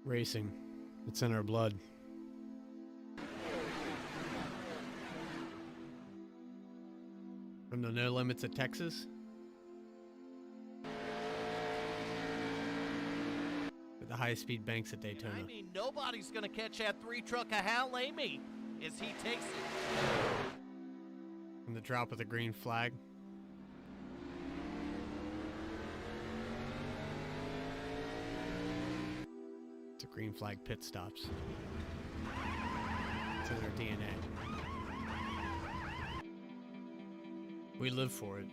Racing. It's in our blood. From the No Limits of Texas, with the high-speed banks at Daytona. I mean, nobody's going to catch that 3-truck of Hal Amy as he takes it. From the drop of the green flag. To green flag pit stops. To their DNA. We live for it.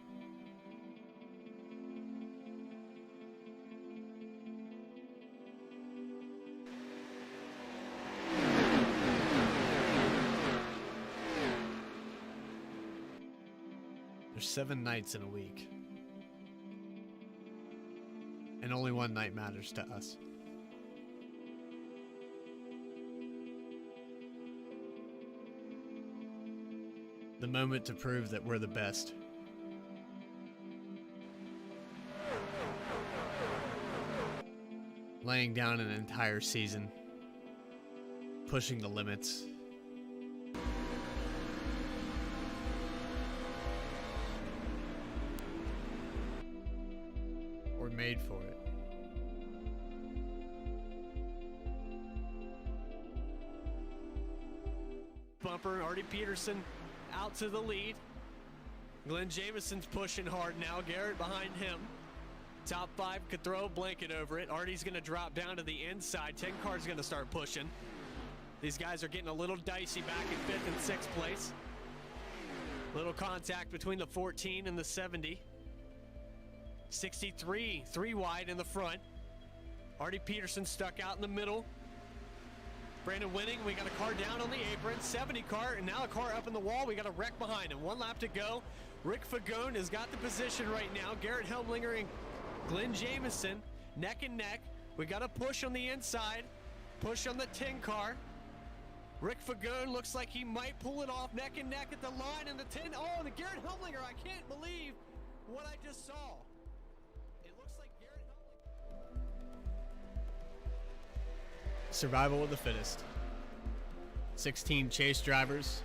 There's 7 nights in a week. And only one night matters to us. The moment to prove that we're the best. Laying down an entire season. Pushing the limits. We're made for it. Bumper, Artie Peterson out to the lead. Glenn Jameson's pushing hard now. Garrett behind him. Top 5 could throw a blanket over it. Artie's going to drop down to the inside. 10 car's going to start pushing. These guys are getting a little dicey back in 5th and 6th place. Little contact between the 14 and the 70. 63, 3 wide in the front. Artie Peterson stuck out in the middle. Brandon Winning, we got a car down on the apron, 70 car, and now a car up in the wall. We got a wreck behind him. 1 lap to go. Rick Fagone has got the position right now. Garrett Helmlinger and Glenn Jameson neck and neck. We got a push on the inside, push on the 10 car. Rick Fagone looks like he might pull it off neck and neck at the line, and the 10. Oh, and the Garrett Helmlinger, I can't believe what I just saw. It looks like Garrett Helmlinger. Survival of the fittest. 16 chase drivers.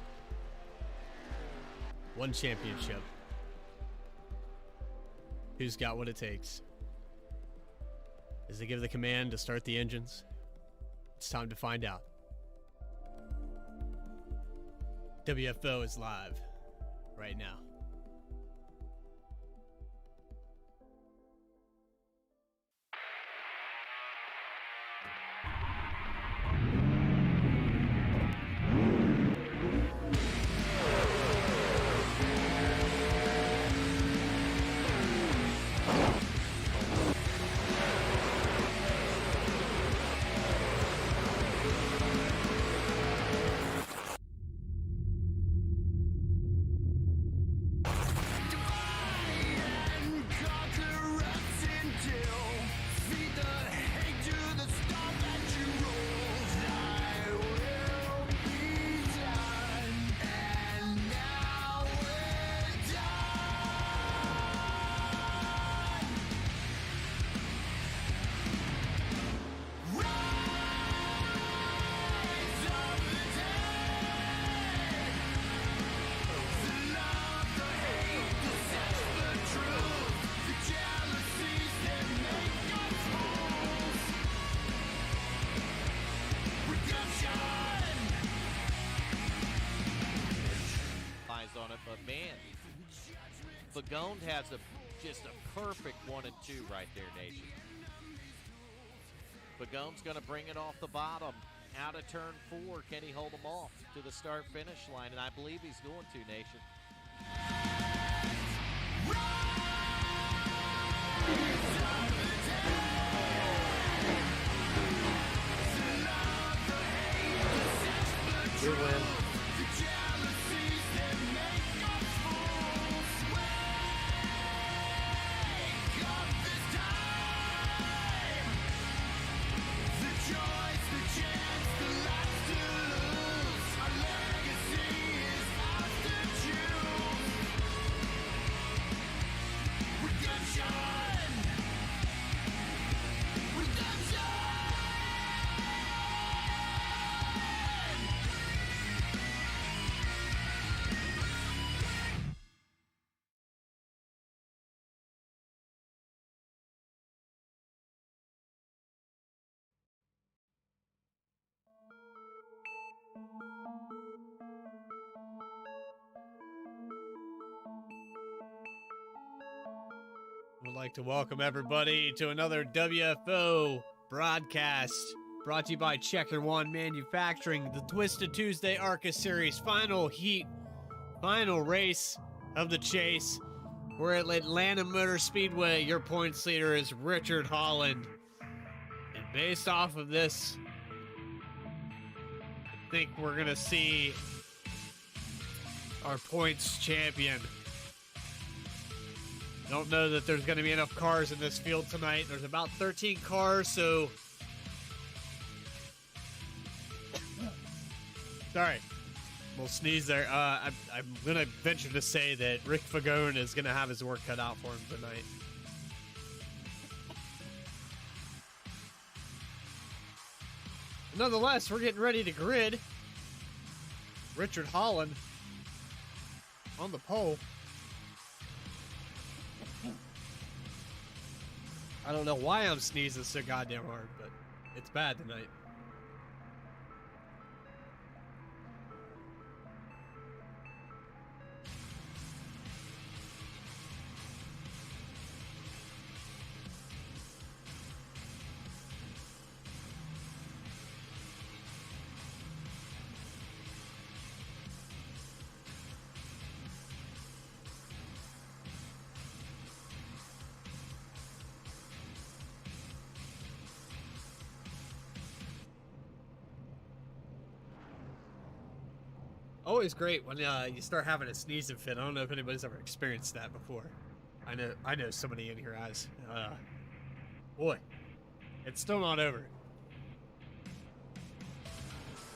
1 championship. Who's got what it takes? As they give the command to start the engines, it's time to find out. WFO is live right now. on it, but man, Pagone has just a perfect 1 and 2 right there, Nation. Pagone's going to bring it off the bottom. Out of turn 4, can he hold them off to the start-finish line? And I believe he's going to, Nation. Good win. Would like to welcome everybody to another WFO broadcast brought to you by CheckerWon Manufacturing, the Twisted Tuesday ARCA Series final heat, final race of the chase. We're at Atlanta Motor Speedway. Your points leader is Richard Holland. And based off of this, I think we're going to see our points champion. Don't know that there's going to be enough cars in this field tonight. There's about 13 cars, so... Sorry. We'll sneeze there. I'm going to venture to say that Rick Fagone is going to have his work cut out for him tonight. Nonetheless, we're getting ready to grid. Richard Holland on the pole. I don't know why I'm sneezing so goddamn hard, but it's bad tonight. Always great when you start having a sneezing fit. I don't know if anybody's ever experienced that before. I know somebody in here has. Boy, it's still not over.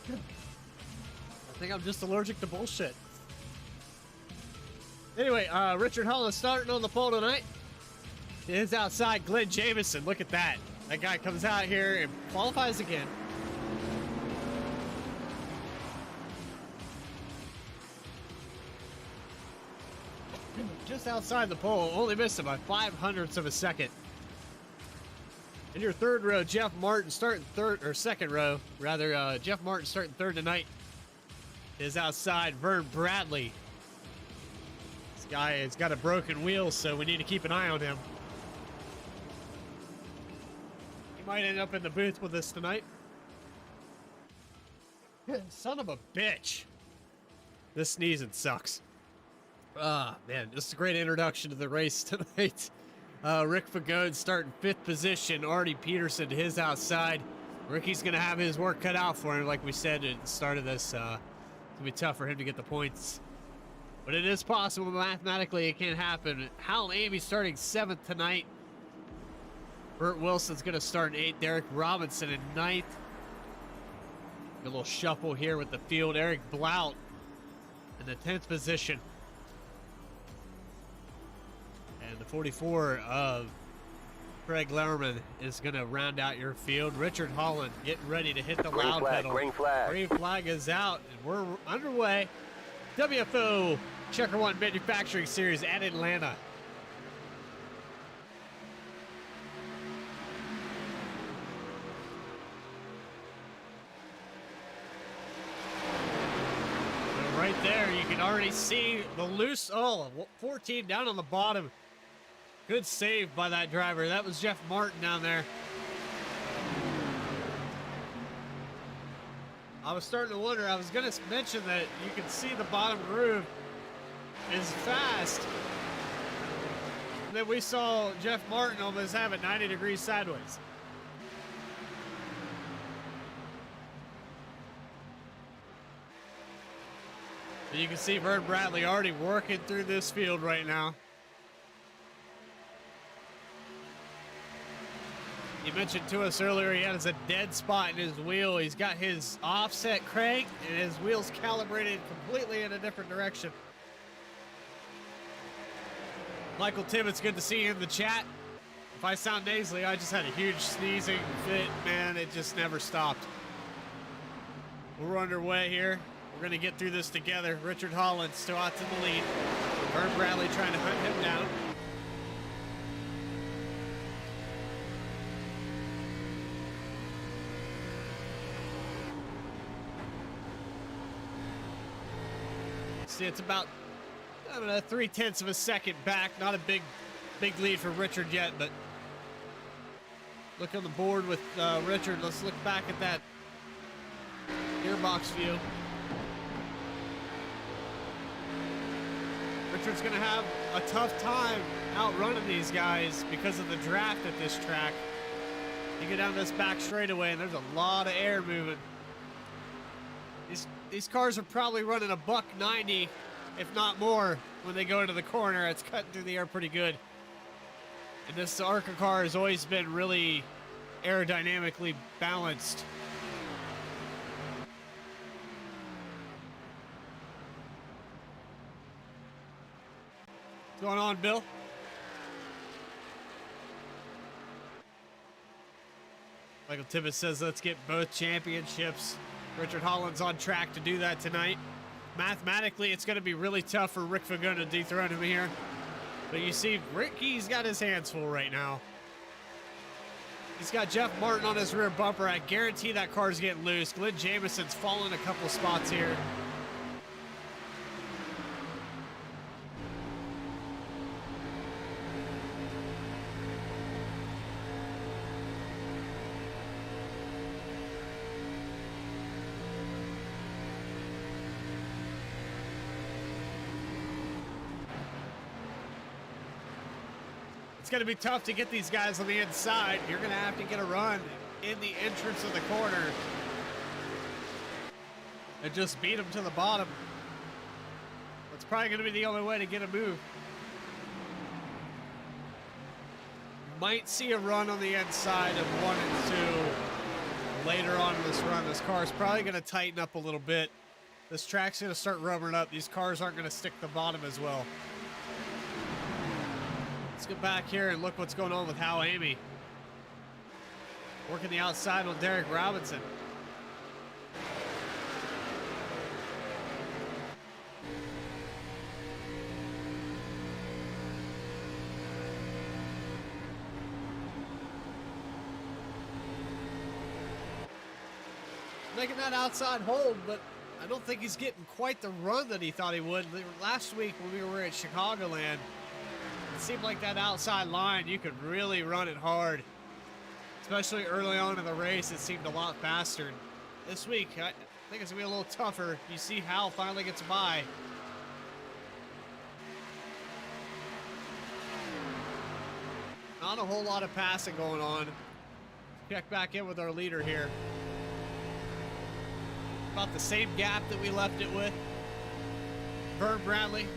I think I'm just allergic to bullshit. Anyway, Richard Holland starting on the pole tonight. It's outside Glenn Jamieson. Look at that. That guy comes out here and qualifies again. Just outside the pole, only missed him by 0.05 of a second. In your third row, Jeff Martin starting third, or second row, rather, Jeff Martin starting third tonight is outside Vern Bradley. This guy has got a broken wheel, so we need to keep an eye on him. He might end up in the booth with us tonight. Son of a bitch. This sneezing sucks. Ah, man, this is a great introduction to the race tonight. Rick Fagone starting 5th position. Artie Peterson to his outside. Ricky's going to have his work cut out for him, like we said at the start of this. It's going to be tough for him to get the points. But it is possible. Mathematically, it can happen. Hal Amy starting 7th tonight. Burt Wilson's going to start in 8th. Derek Robinson in 9th. A little shuffle here with the field. Eric Blout in the 10th position. And the 44 of Craig Lerman is going to round out your field. Richard Holland getting ready to hit the loud pedal. Green flag. Green flag is out, and we're underway. WFO CheckerWon Manufacturing Series at Atlanta. right there. You can already see the loose, 14 down on the bottom. Good save by that driver. That was Jeff Martin down there. I was starting to wonder, I was going to mention that you can see the bottom groove is fast. And then we saw Jeff Martin almost have it 90 degrees sideways. And you can see Vern Bradley already working through this field right now. He mentioned to us earlier he has a dead spot in his wheel. He's got his offset crank and his wheels calibrated completely in a different direction. Michael Tibbetts, good to see you in the chat. If I sound nasally, I just had a huge sneezing fit, man. It just never stopped. We're underway here. We're going to get through this together. Richard Holland still out to the lead. Vern Bradley trying to hunt him down. See, it's about, I don't know, 0.3 of a second back. Not a big lead for Richard yet, but look on the board with Richard. Let's look back at that gearbox view. Richard's going to have a tough time outrunning these guys because of the draft at this track. You go down this back straightaway, and there's a lot of air moving. These cars are probably running $190, if not more, when they go into the corner. It's cutting through the air pretty good. And this ARCA car has always been really aerodynamically balanced. What's going on, Bill? Michael Tibbetts says, let's get both championships. Richard Holland's on track to do that tonight. Mathematically, it's going to be really tough for Rick Fagone to dethrone him here. But you see, Ricky's got his hands full right now. He's got Jeff Martin on his rear bumper. I guarantee that car's getting loose. Glenn Jamison's fallen a couple spots here. It's going to be tough to get these guys on the inside. You're going to have to get a run in the entrance of the corner and just beat them to the bottom. That's probably going to be the only way to get a move. Might see a run on the inside of 1 and 2 later on in this run. This car is probably going to tighten up a little bit. This track's going to start rubbering up. These cars aren't going to stick the bottom as well. Let's get back here and look what's going on with Hal Amy. Working the outside on Derek Robinson. Making that outside hold, but I don't think he's getting quite the run that he thought he would. Last week when we were at Chicagoland, it seemed like that outside line, you could really run it hard. Especially early on in the race, it seemed a lot faster. This week, I think it's going to be a little tougher. You see Hal finally gets by. Not a whole lot of passing going on. Check back in with our leader here. About the same gap that we left it with. Vern Bradley,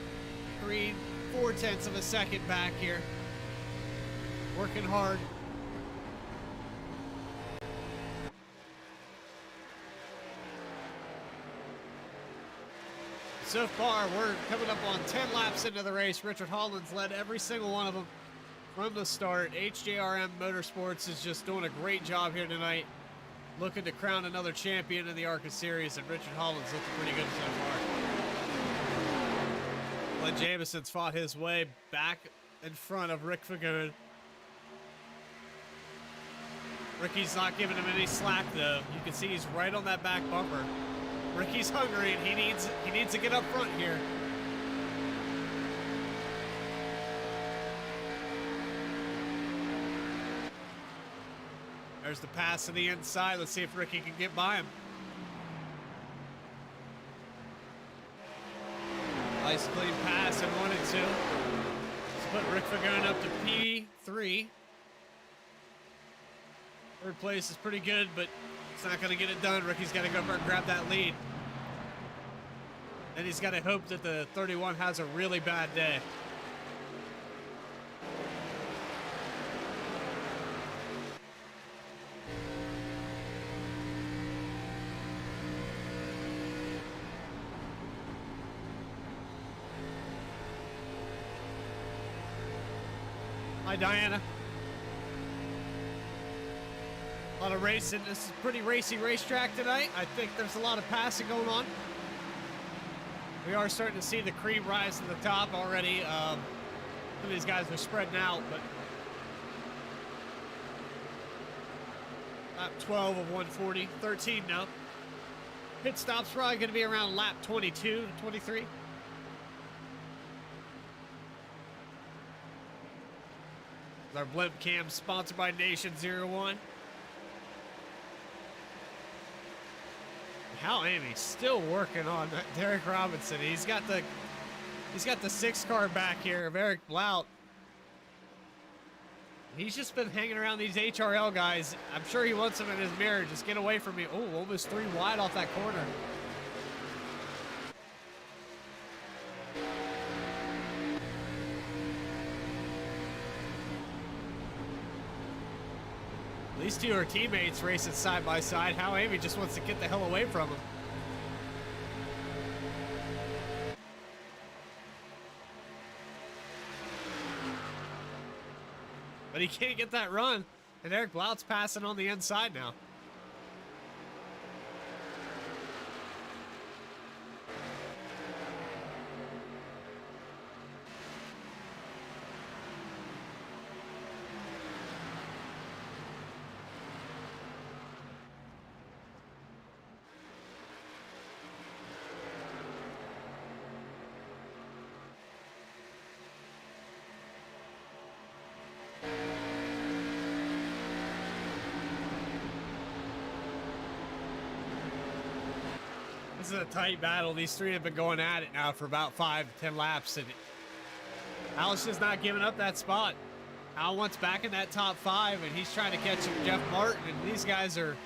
3/4 of a second back here. Working hard. So far, we're coming up on 10 laps into the race. Richard Holland's led every single one of them from the start. HJRM Motorsports is just doing a great job here tonight. Looking to crown another champion in the ARCA series, and Richard Holland's looking pretty good so far. Glenn Jamison's fought his way back in front of Rick Fagone. Ricky's not giving him any slack, though. You can see he's right on that back bumper. Ricky's hungry, and he needs to get up front here. There's the pass to the inside. Let's see if Ricky can get by him. Nice clean pass in 1 and 2. Let's put Rick Fagone up to P3. Third place is pretty good, but it's not going to get it done. Ricky's got to go over and grab that lead. Then he's got to hope that the 31 has a really bad day. Hi, Diana. A lot of racing. This is a pretty racy racetrack tonight. I think there's a lot of passing going on. We are starting to see the cream rise to the top already. Some of these guys are spreading out, but lap 12 of 140, 13 now. Pit stop's probably going to be around lap 22 to 23. Our blimp cam sponsored by Nation 01. Hal Amy's still working on Derek Robinson. He's got the 6 car back here of Eric Blout. He's just been hanging around these HRL guys. I'm sure he wants them in his mirror. Just get away from me. Oh, almost 3 wide off that corner. These two are teammates racing side by side. Hal Amy just wants to get the hell away from him. But he can't get that run. And Eric Blout's passing on the inside now. This is a tight battle. These three have been going at it now for about 5 to 10 laps, and Al's just not giving up that spot. Al wants back in that top 5, and he's trying to catch Jeff Martin, and these guys are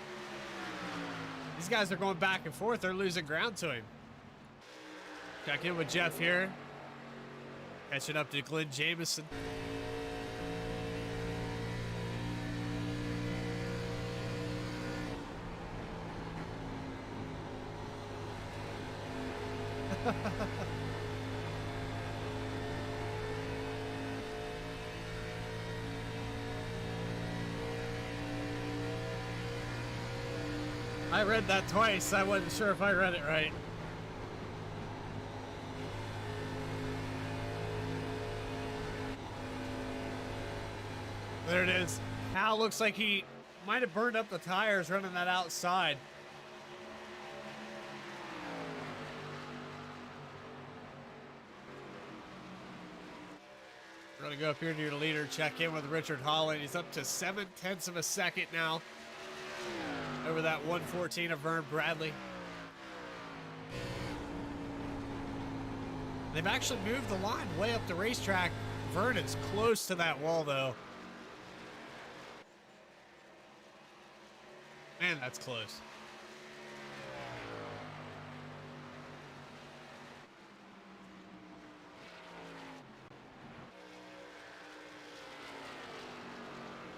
going back and forth. They're losing ground to him. Check in with Jeff here. Catching up to Glenn Jameson. I read that twice. I wasn't sure if I read it right. There it is. Hal looks like he might have burned up the tires running that outside. We're going to go up here to your leader, check in with Richard Holland. He's up to 0.7 of a second now over that 114 of Vern Bradley. They've actually moved the line way up the racetrack. Vern is close to that wall, though. Man, that's close.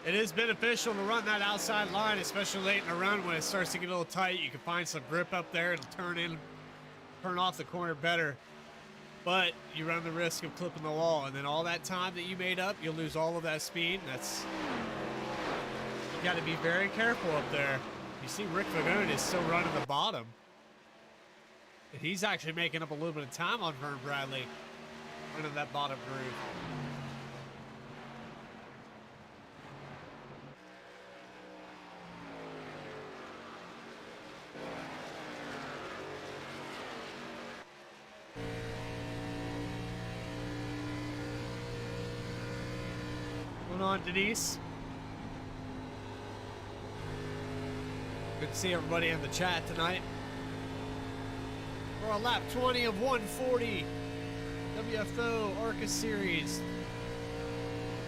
It is beneficial to run that outside line, especially late in the run when it starts to get a little tight. You can find some grip up there. It'll turn off the corner better. But you run the risk of clipping the wall, and then all that time that you made up, you'll lose all of that speed. You got to be very careful up there. You see Rick Fagone is still running the bottom. And he's actually making up a little bit of time on Vern Bradley running that bottom groove. going on, Denise? Good to see everybody in the chat tonight. We're on lap 20 of 140 WFO ARCA Series.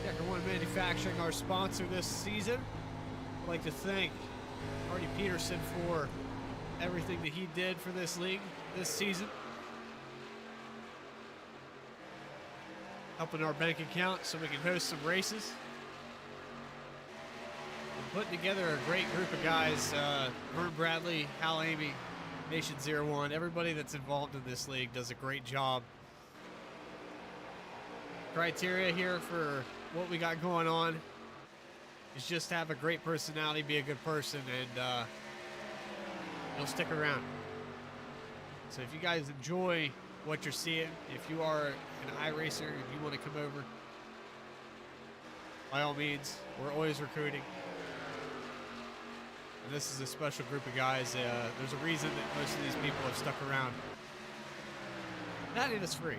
CheckerWon Manufacturing, our sponsor this season. I'd like to thank Artie Peterson for everything that he did for this league this season. Helping our bank account so we can host some races. And putting together a great group of guys. Vern Bradley, Hal Amy, Nation 01, everybody that's involved in this league does a great job. Criteria here for what we got going on is just have a great personality, be a good person, and you'll stick around. So if you guys enjoy what you're seeing, if you are an iRacer, if you want to come over, by all means, we're always recruiting. And this is a special group of guys. There's a reason that most of these people have stuck around. That is free.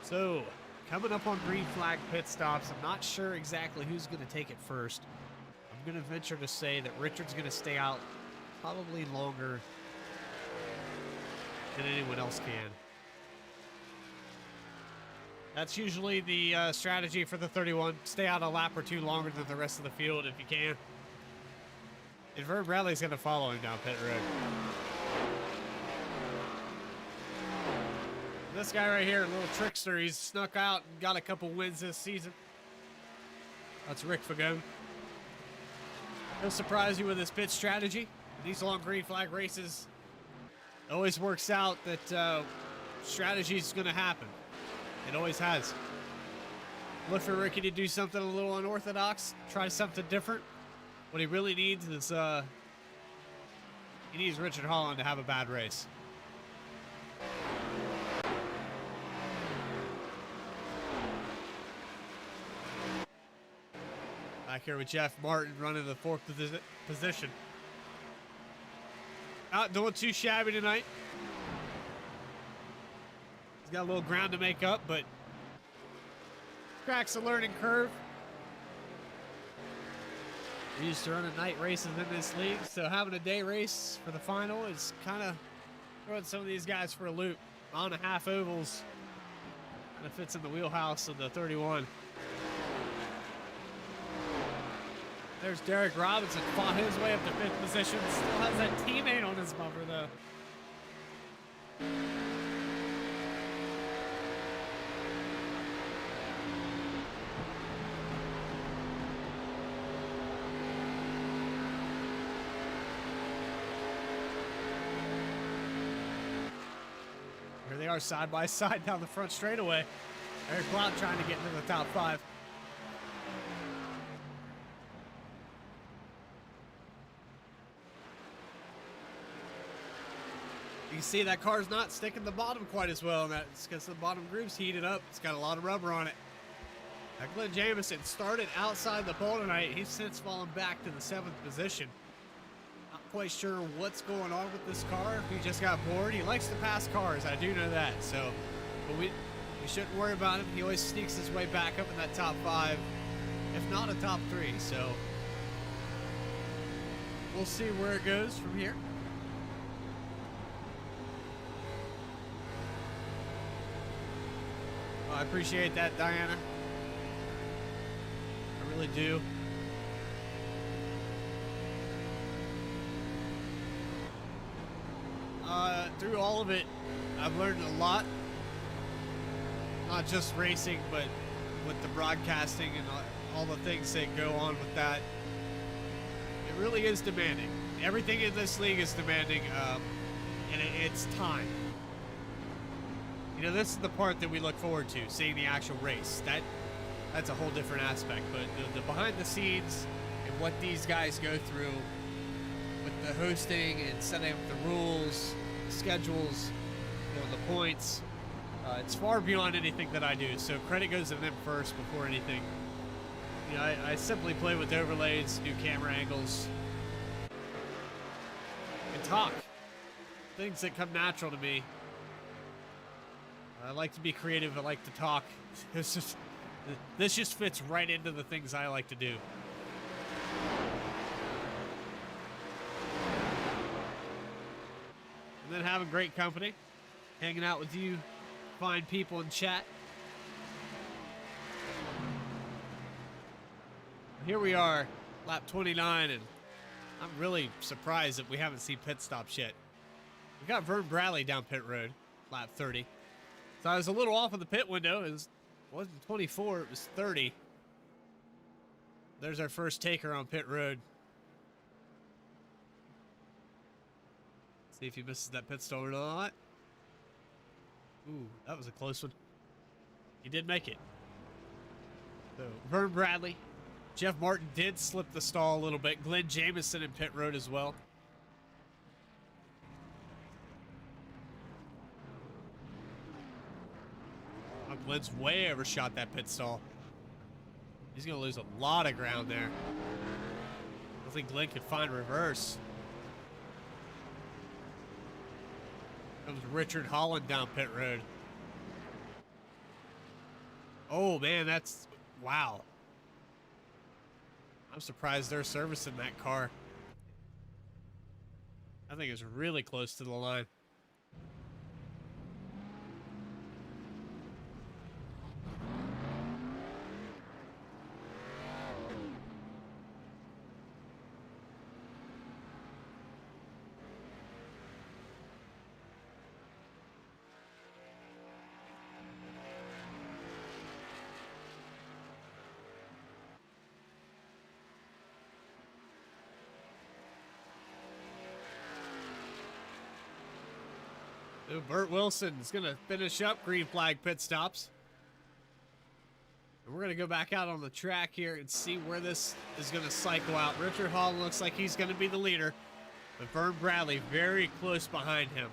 So, coming up on green flag pit stops, I'm not sure exactly who's going to take it first. I'm going to venture to say that Richard's going to stay out probably longer than anyone else can. That's usually the strategy for the 31. Stay out a lap or two longer than the rest of the field if you can. And Vern Bradley's going to follow him down pit road. This guy right here, a little trickster, he's snuck out and got a couple wins this season. That's Rick Fagone. He'll surprise you with his pit strategy. These long green flag races, it always works out that strategy is going to happen. It always has. Look for Ricky to do something a little unorthodox, try something different. What he really needs is he needs Richard Holland to have a bad race. Back here with Jeff Martin running the fourth position. Not doing too shabby tonight. He's got a little ground to make up, but cracks a learning curve. We used to run night races in this league, so having a day race for the final is kind of throwing some of these guys for a loop. Mile and a half ovals kind of fits in the wheelhouse of the 31. There's Derek Robinson, fought his way up to 5th position. Still has that teammate on his bumper, though. Here they are side by side down the front straightaway. Eric Blount trying to get into the top 5. You see that car's not sticking the bottom quite as well, and that's because the bottom groove's heated up. It's got a lot of rubber on it. Now, Glenn Jamison started outside the pole tonight. He's since fallen back to the 7th position. Not quite sure what's going on with this car. If he just got bored. He likes to pass cars, I do know that. So, but we shouldn't worry about him. He always sneaks his way back up in that top 5, if not a top 3. So, we'll see where it goes from here. I appreciate that, Diana. I really do. Through all of it, I've learned a lot. Not just racing, but with the broadcasting and all the things that go on with that. It really is demanding. Everything in this league is demanding, and it's time. You know, this is the part that we look forward to, seeing the actual race. That's a whole different aspect. But the behind the scenes and what these guys go through with the hosting and setting up the rules, the schedules, you know, the points, it's far beyond anything that I do. So credit goes to them first before anything. You know, I simply play with overlays, new camera angles, and talk. things that come natural to me. I like to be creative. I like to talk. This just fits right into the things I like to do. And then having great company, hanging out with you fine people in chat. Here we are, lap 29, and I'm really surprised that we haven't seen pit stops yet. We got Vern Bradley down pit road, lap 30. So I was a little off of the pit window. It wasn't 24, it was 30. There's our first taker on pit road. See if he misses that pit stop or not. Ooh, that was a close one. He did make it. So, Vern Bradley. Jeff Martin did slip the stall a little bit. Glenn Jamieson in pit road as well. Oh, Glenn's way overshot that pit stall. He's going to lose a lot of ground there. I don't think Glenn could find reverse. Comes Richard Holland down pit road. Oh, man, that's... Wow. I'm surprised they're servicing that car. I think it's really close to the line. So Burt Wilson's going to finish up green flag pit stops. And we're going to go back out on the track here and see where this is going to cycle out. Richard Hall looks like he's going to be the leader, but Vern Bradley very close behind him.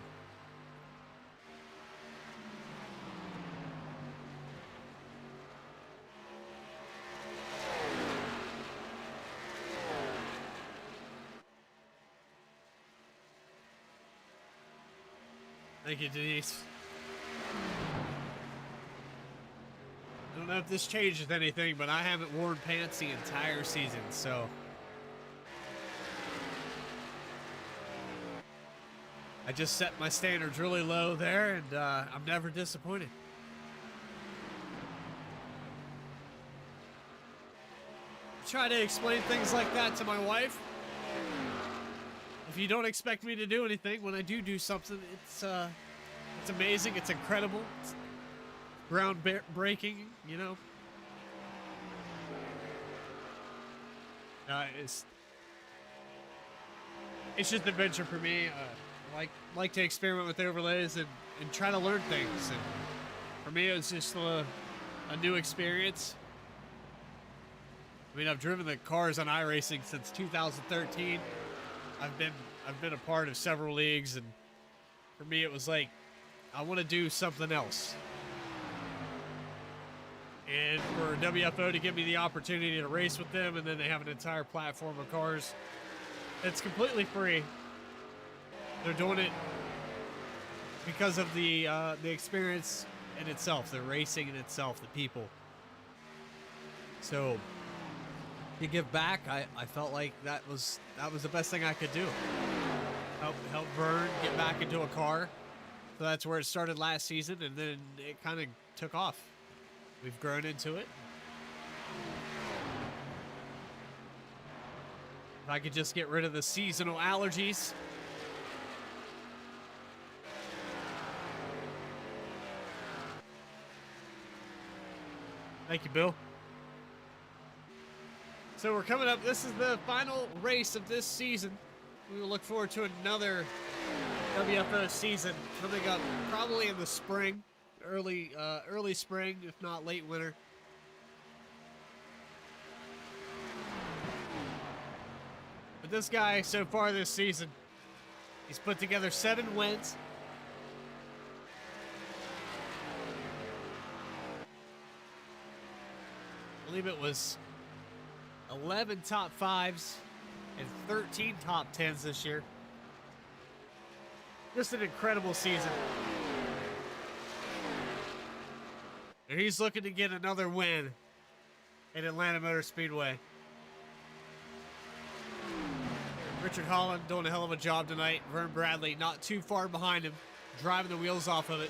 Thank you, Denise. I don't know if this changes anything, but I haven't worn pants the entire season, so... I just set my standards really low there, and I'm never disappointed. I try to explain things like that to my wife. If you don't expect me to do anything, when I do something, it's amazing, it's incredible, it's groundbreaking, you know. It's just an adventure for me. Like to experiment with overlays and try to learn things. And for me, it was just a new experience. I mean, I've driven the cars on iRacing since 2013. I've been a part of several leagues, and for me it was like, I want to do something else. And for WFO to give me the opportunity to race with them, and then they have an entire platform of cars, it's completely free. They're doing it because of the experience in itself, the racing in itself, the people. So to give back, I felt like that was the best thing I could do. Help Vern get back into a car. So that's where it started last season, and then it kind of took off. We've grown into it. If I could just get rid of the seasonal allergies. Thank you, Bill. So we're coming up. This is the final race of this season. We will look forward to another WFO season coming up probably in the spring, early spring, if not late winter. But this guy so far this season, he's put together 7 wins. I believe it was 11 top 5s and 13 top 10s this year. Just an incredible season. And he's looking to get another win at Atlanta Motor Speedway. Richard Holland doing a hell of a job tonight. Vern Bradley not too far behind him, driving the wheels off of it.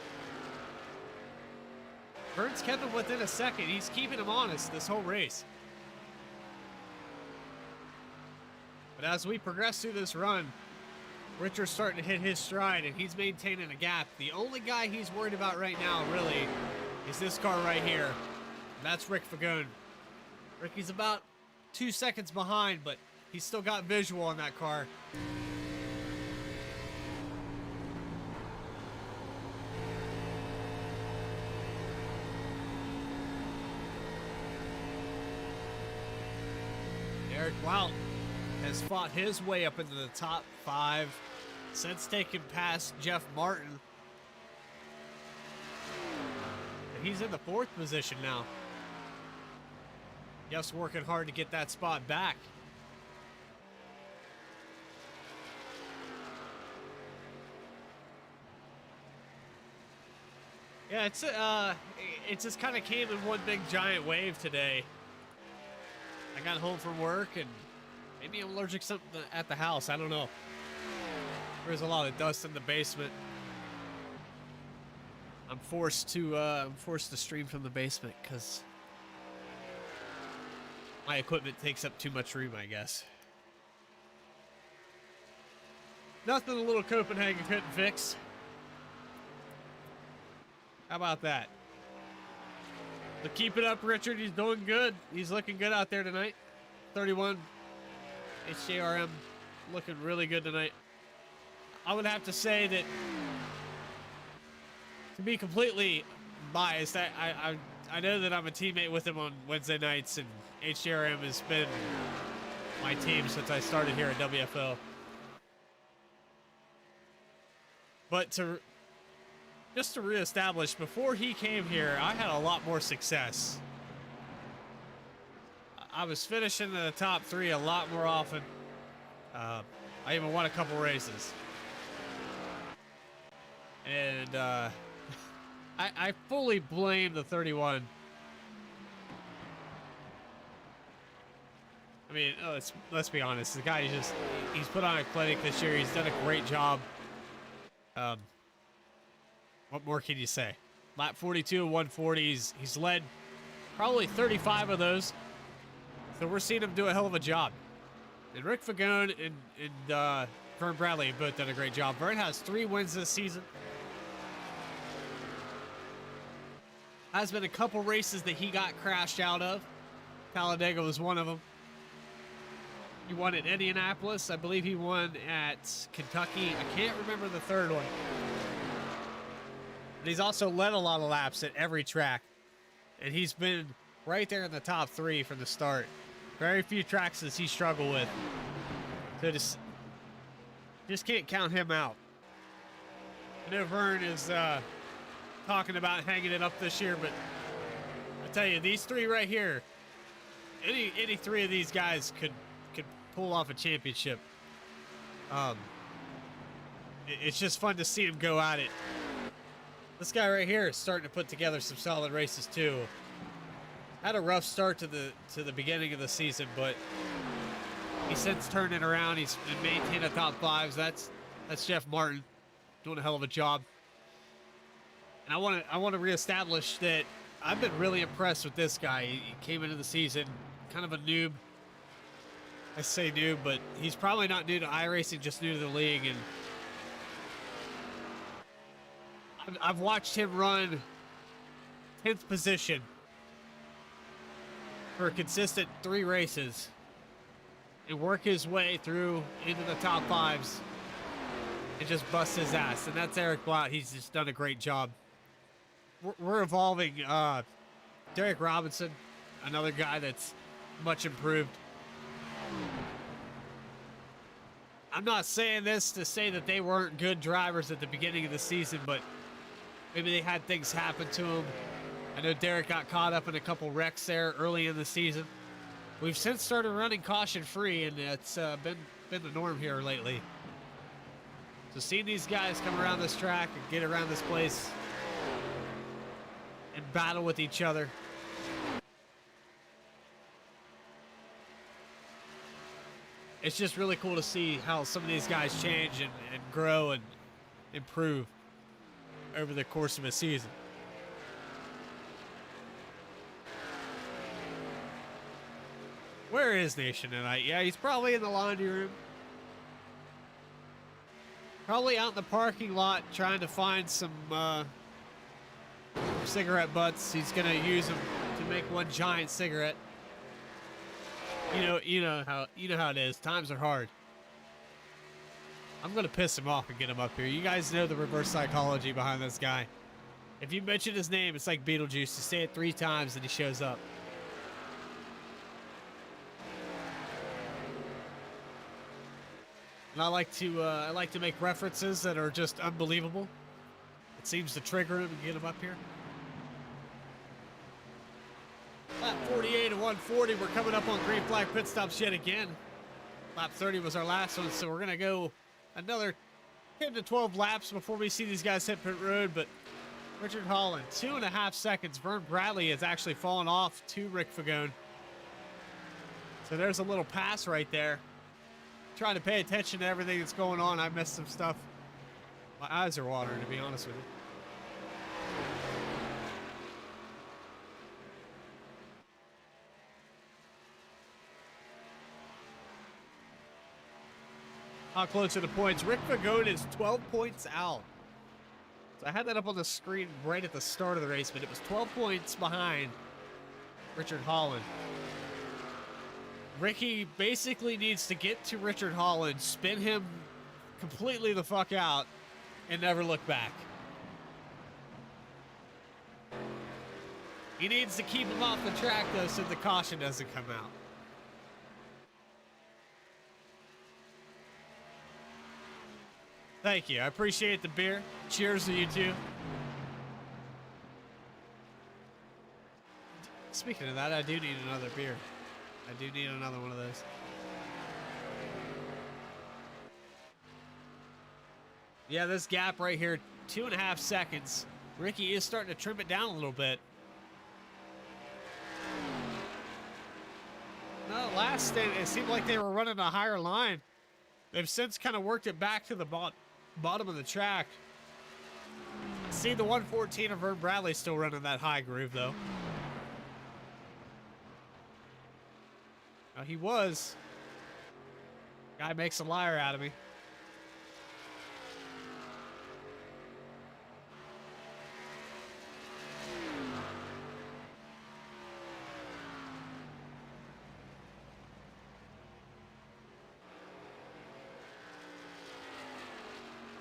Vern's kept him within a second. He's keeping him honest this whole race. But as we progress through this run, Richard's starting to hit his stride, and he's maintaining a gap. The only guy he's worried about right now, really, is this car right here. That's Rick Fagone. Ricky's about 2 seconds behind, but he's still got visual on that car. Eric Blount has fought his way up into the top 5 since taking past Jeff Martin. And he's in the 4th position now. Jeff's working hard to get that spot back. Yeah, it just kind of came in one big giant wave today. I got home from work and maybe I'm allergic to something at the house. I don't know. There's a lot of dust in the basement. I'm forced to stream from the basement because my equipment takes up too much room, I guess. Nothing a little Copenhagen couldn't fix. How about that? But keep it up, Richard. He's doing good. He's looking good out there tonight. 31. HJRM looking really good tonight. I would have to say that, to be completely biased, I know that I'm a teammate with him on Wednesday nights, and HJRM has been my team since I started here at WFO. But just to reestablish, before he came here, I had a lot more success. I was finishing in the top 3 a lot more often. I even won a couple races. And I fully blame the 31. I mean, let's be honest. The guy he's put on a clinic this year. He's done a great job. What more can you say? Lap 42 of 140s. He's led probably 35 of those. So we're seeing him do a hell of a job. And Rick Fagone and Vern Bradley have both done a great job. Vern has 3 wins this season. Has been a couple races that he got crashed out of. Talladega was one of them. He won at Indianapolis. I believe he won at Kentucky. I can't remember the third one. But he's also led a lot of laps at every track. And he's been right there in the top 3 from the start. Very few tracks does he struggle with. So just can't count him out. I know Vern is talking about hanging it up this year, but I tell you, these 3 right here, any 3 of these guys could pull off a championship. It's just fun to see him go at it. This guy right here is starting to put together some solid races too. Had a rough start to the beginning of the season, but he's since turned it around. He's maintained a top 5s. That's Jeff Martin doing a hell of a job. And I want to reestablish that I've been really impressed with this guy. He came into the season kind of a noob. I say noob, but he's probably not new to iRacing, just new to the league. And I've watched him run 10th position for a consistent 3 races and work his way through into the top 5s and just bust his ass. And that's Eric Blount. He's just done a great job. We're evolving. Derek Robinson, another guy that's much improved. I'm not saying this to say that they weren't good drivers at the beginning of the season, but maybe they had things happen to them. I know Derek got caught up in a couple wrecks there early in the season. We've since started running caution free, and it's been the norm here lately. So seeing these guys come around this track and get around this place and battle with each other. It's just really cool to see how some of these guys change and grow and improve over the course of a season. Where is Nation tonight? Yeah, he's probably in the laundry room. Probably out in the parking lot trying to find some cigarette butts. He's gonna use them to make one giant cigarette. You know how it is. Times are hard. I'm gonna piss him off and get him up here. You guys know the reverse psychology behind this guy. If you mention his name, it's like Beetlejuice. You say it 3 times and he shows up. And I like to make references that are just unbelievable. It seems to trigger him and get him up here. Lap 48 and 140. We're coming up on green flag pit stops yet again. Lap 30 was our last one, so we're gonna go another 10 to 12 laps before we see these guys hit pit road. But Richard Holland, 2.5 seconds. Vern Bradley has actually fallen off to Rick Fagone. So there's a little pass right there. Trying to pay attention to everything that's going on. I missed some stuff. My eyes are watering, to be honest with you. How close are the points? Rick Fagone is 12 points out. So I had that up on the screen right at the start of the race, but it was 12 points behind Richard Holland. Ricky basically needs to get to Richard Holland, spin him completely the fuck out, and never look back. He needs to keep him off the track, though, so the caution doesn't come out. Thank you. I appreciate the beer. Cheers to you, too. Speaking of that, I do need another beer. I do need another one of those. Yeah, this gap right here, 2.5 seconds. Ricky is starting to trim it down a little bit. No, last day, it seemed like they were running a higher line. They've since kind of worked it back to the bottom of the track. See the 114 of Vern Bradley still running that high groove, though. He was. Guy makes a liar out of me.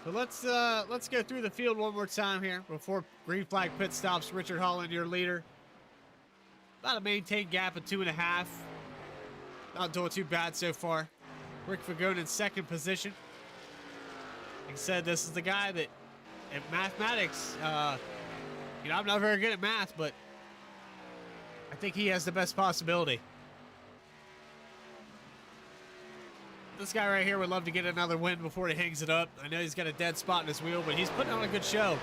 So let's go through the field one more time here before green flag pit stops. Richard Holland, your leader. About a maintained gap of 2.5. Not doing too bad so far. Rick Fagone in second position. Like I said, this is the guy that, in mathematics, you know, I'm not very good at math, but I think he has the best possibility. This guy right here would love to get another win before he hangs it up. I know he's got a dead spot in his wheel, but he's putting on a good show.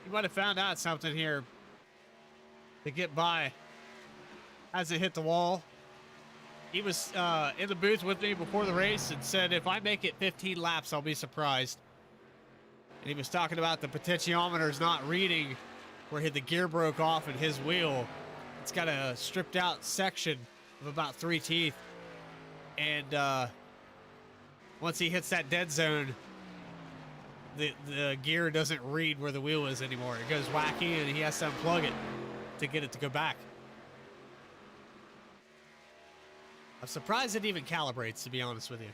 He might have found out something here to get by. Hasn't hit the wall. He was in the booth with me before the race and said, if I make it 15 laps, I'll be surprised. And he was talking about the potentiometers not reading where the gear broke off in his wheel. It's got a stripped out section of about 3 teeth. And once he hits that dead zone, the gear doesn't read where the wheel is anymore. It goes wacky and he has to unplug it to get it to go back. I'm surprised it even calibrates, to be honest with you.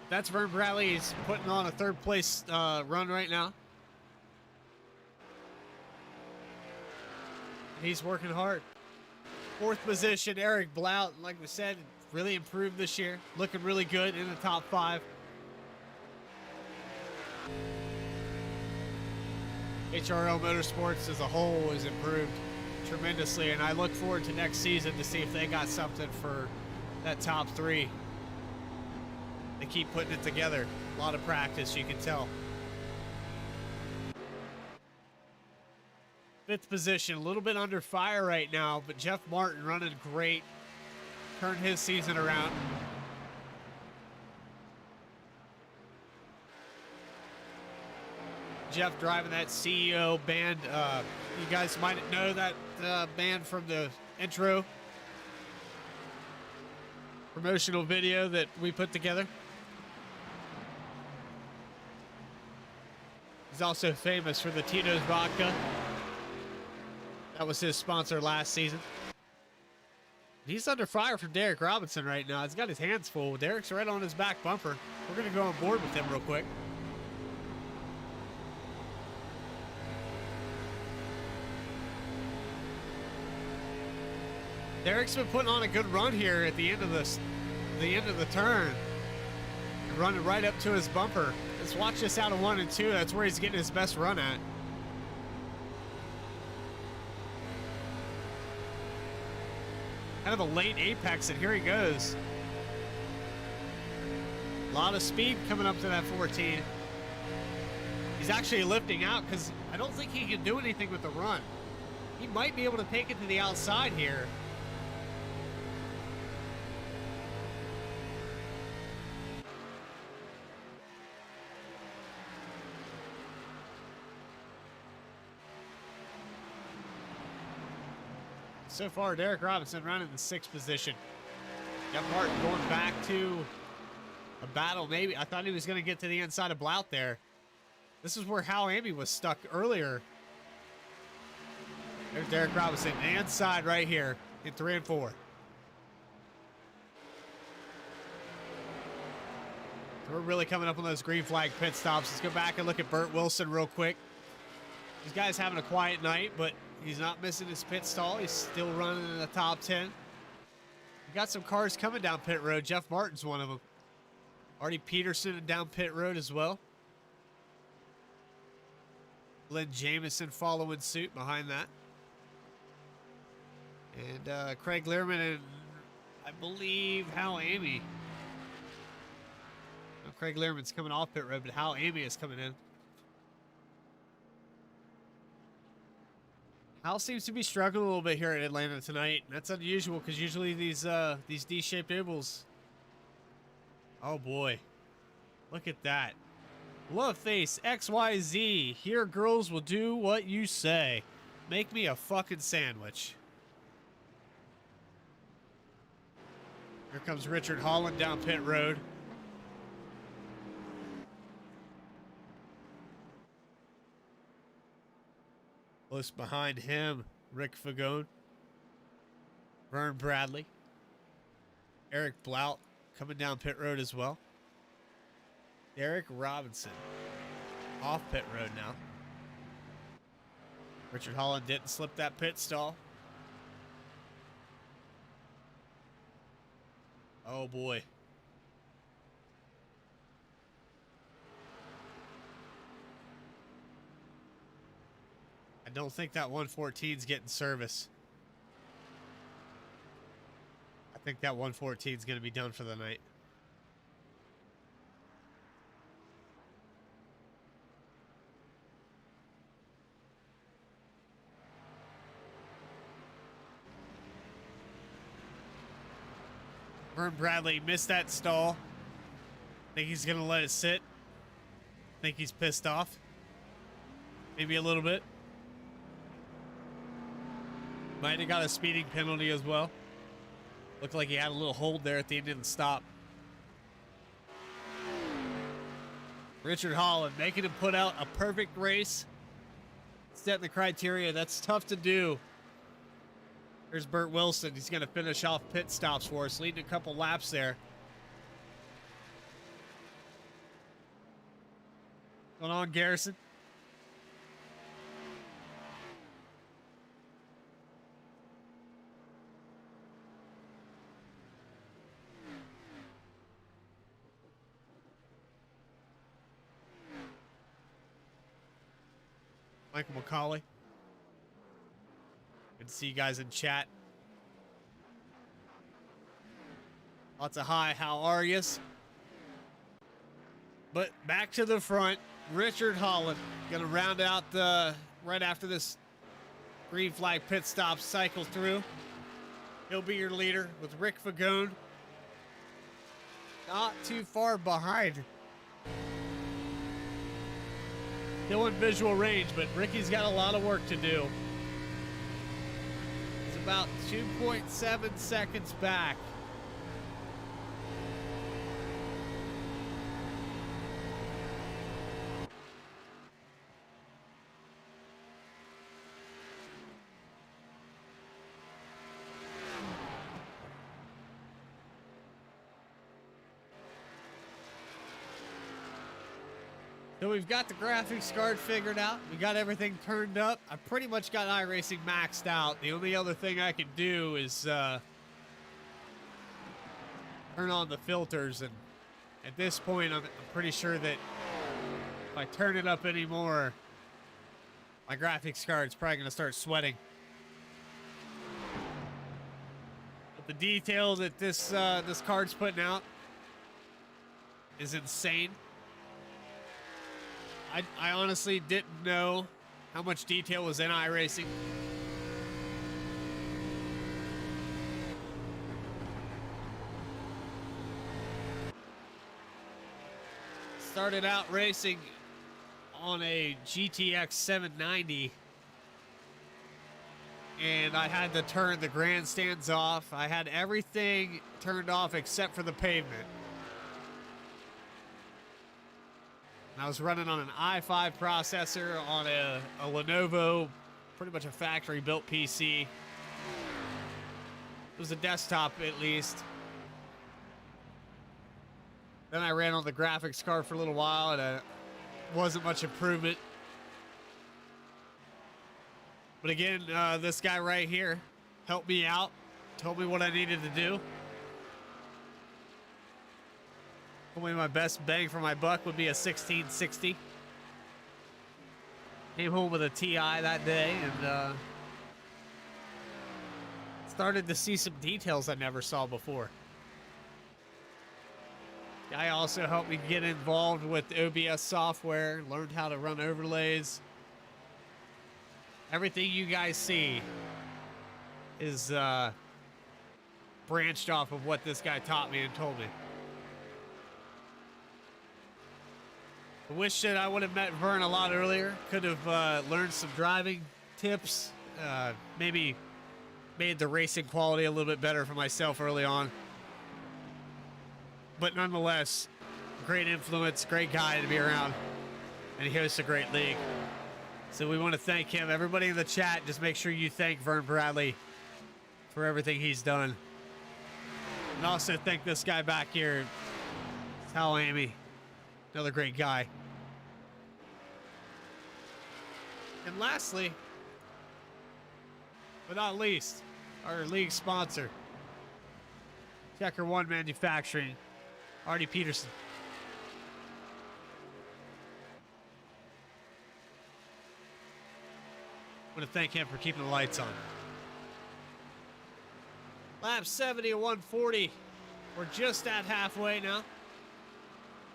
That's Vern Bradley. He's putting on a 3rd place run right now. He's working hard. 4th position, Eric Blount, like we said, really improved this year. Looking really good in the top 5. HRL Motorsports as a whole has improved tremendously, and I look forward to next season to see if they got something for that top 3. They keep putting it together. A lot of practice, you can tell. 5th position, a little bit under fire right now, but Jeff Martin running great. Turned his season around. Jeff driving that CEO band. You guys might know that band from the intro promotional video that we put together. He's also famous for the Tito's vodka. That was his sponsor last season. He's under fire from Derek Robinson right now. He's got his hands full. Derek's right on his back bumper. We're going to go on board with him real quick. Derek's been putting on a good run here at the end of the turn. Running right up to his bumper. Let's watch this out of 1 and 2. That's where he's getting his best run at. Kind of a late apex, and here he goes. A lot of speed coming up to that 14. He's actually lifting out because I don't think he can do anything with the run. He might be able to take it to the outside here. So far, Derek Robinson running the 6th position. Jeff Martin going back to a battle. Maybe I thought he was going to get to the inside of Blount there. This is where Hal Amy was stuck earlier. There's Derek Robinson, inside right here in 3 and 4. So we're really coming up on those green flag pit stops. Let's go back and look at Burt Wilson real quick. This guy's having a quiet night, but he's not missing his pit stall. He's still running in the top 10. We got some cars coming down pit road. Jeff Martin's one of them. Artie Peterson down pit road as well. Glenn Jamison following suit behind that. And Craig Learman and I believe Hal Amy. No, Craig Learman's coming off pit road, but Hal Amy is coming in. Hal seems to be struggling a little bit here at Atlanta tonight. That's unusual because usually these D-shaped ovals. Oh boy, look at that. Love face XYZ. Here, girls will do what you say. Make me a fucking sandwich. Here comes Richard Holland down pit road. Close behind him, Rick Fagone, Vern Bradley, Eric Blount coming down pit road as well. Derek Robinson off pit road now. Richard Holland didn't slip that pit stall. Oh boy. I don't think that 114's getting service. I think that 114's going to be done for the night. Vern Bradley missed that stall. Think he's going to let it sit. Think he's pissed off. Maybe a little bit. Might have got a speeding penalty as well. Looked like he had a little hold there at the end of the stop. Richard Holland making him put out a perfect race. Setting the criteria. That's tough to do. There's Burt Wilson. He's going to finish off pit stops for us, leading a couple laps there. What's going on, Garrison? Michael McCauley. Good to see you guys in chat. Lots of hi, how are yous? But back to the front, Richard Holland gonna round out right after this green flag pit stop cycle through. He'll be your leader with Rick Fagone not too far behind. Still in visual range, but Ricky's got a lot of work to do. He's about 2.7 seconds back. So we've got the graphics card figured out. We got everything turned up. I pretty much got iRacing maxed out. The only other thing I can do is turn on the filters. And at this point, I'm pretty sure that if I turn it up anymore, my graphics card's probably going to start sweating. But the detail that this card's putting out is insane. I honestly didn't know how much detail was in iRacing. Started out racing on a GTX 790, and I had to turn the grandstands off. I had everything turned off except for the pavement. I was running on an i5 processor on a Lenovo, pretty much a factory-built PC. It was a desktop, at least. Then I ran on the graphics card for a little while, and it wasn't much improvement. But again, this guy right here helped me out, told me what I needed to do. Only my best bang for my buck would be a 1660. Came home with a TI that day and started to see some details I never saw before. Guy also helped me get involved with OBS software, learned how to run overlays. Everything you guys see is branched off of what this guy taught me and told me. I wish that I would have met Vern a lot earlier. Could have learned some driving tips. Maybe made the racing quality a little bit better for myself early on. But nonetheless, great influence, great guy to be around. And he hosts a great league. So we want to thank him. Everybody in the chat, just make sure you thank Vern Bradley for everything he's done. And also thank this guy back here, Hal Amy. Another great guy. And lastly, but not least, our league sponsor, CheckerWon Manufacturing, Artie Peterson. I want to thank him for keeping the lights on. Lap 70 at 140. We're just at halfway now.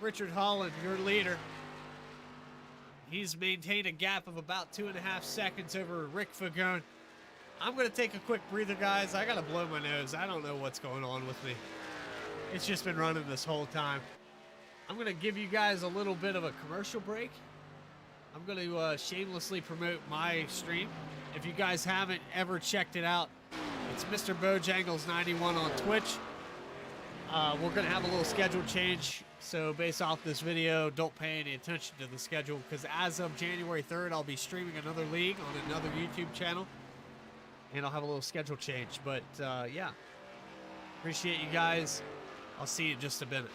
Richard Holland, your leader. He's maintained a gap of about 2.5 seconds over Rick Fagone. I'm going to take a quick breather, guys. I got to blow my nose. I don't know what's going on with me. It's just been running this whole time. I'm going to give you guys a little bit of a commercial break. I'm going to shamelessly promote my stream. If you guys haven't ever checked it out, it's Mr. Bojangles91 on Twitch. We're going to have a little schedule change. So based off this video, don't pay any attention to the schedule because as of January 3rd, I'll be streaming another league on another YouTube channel. And I'll have a little schedule change. But yeah, appreciate you guys. I'll see you in just a minute.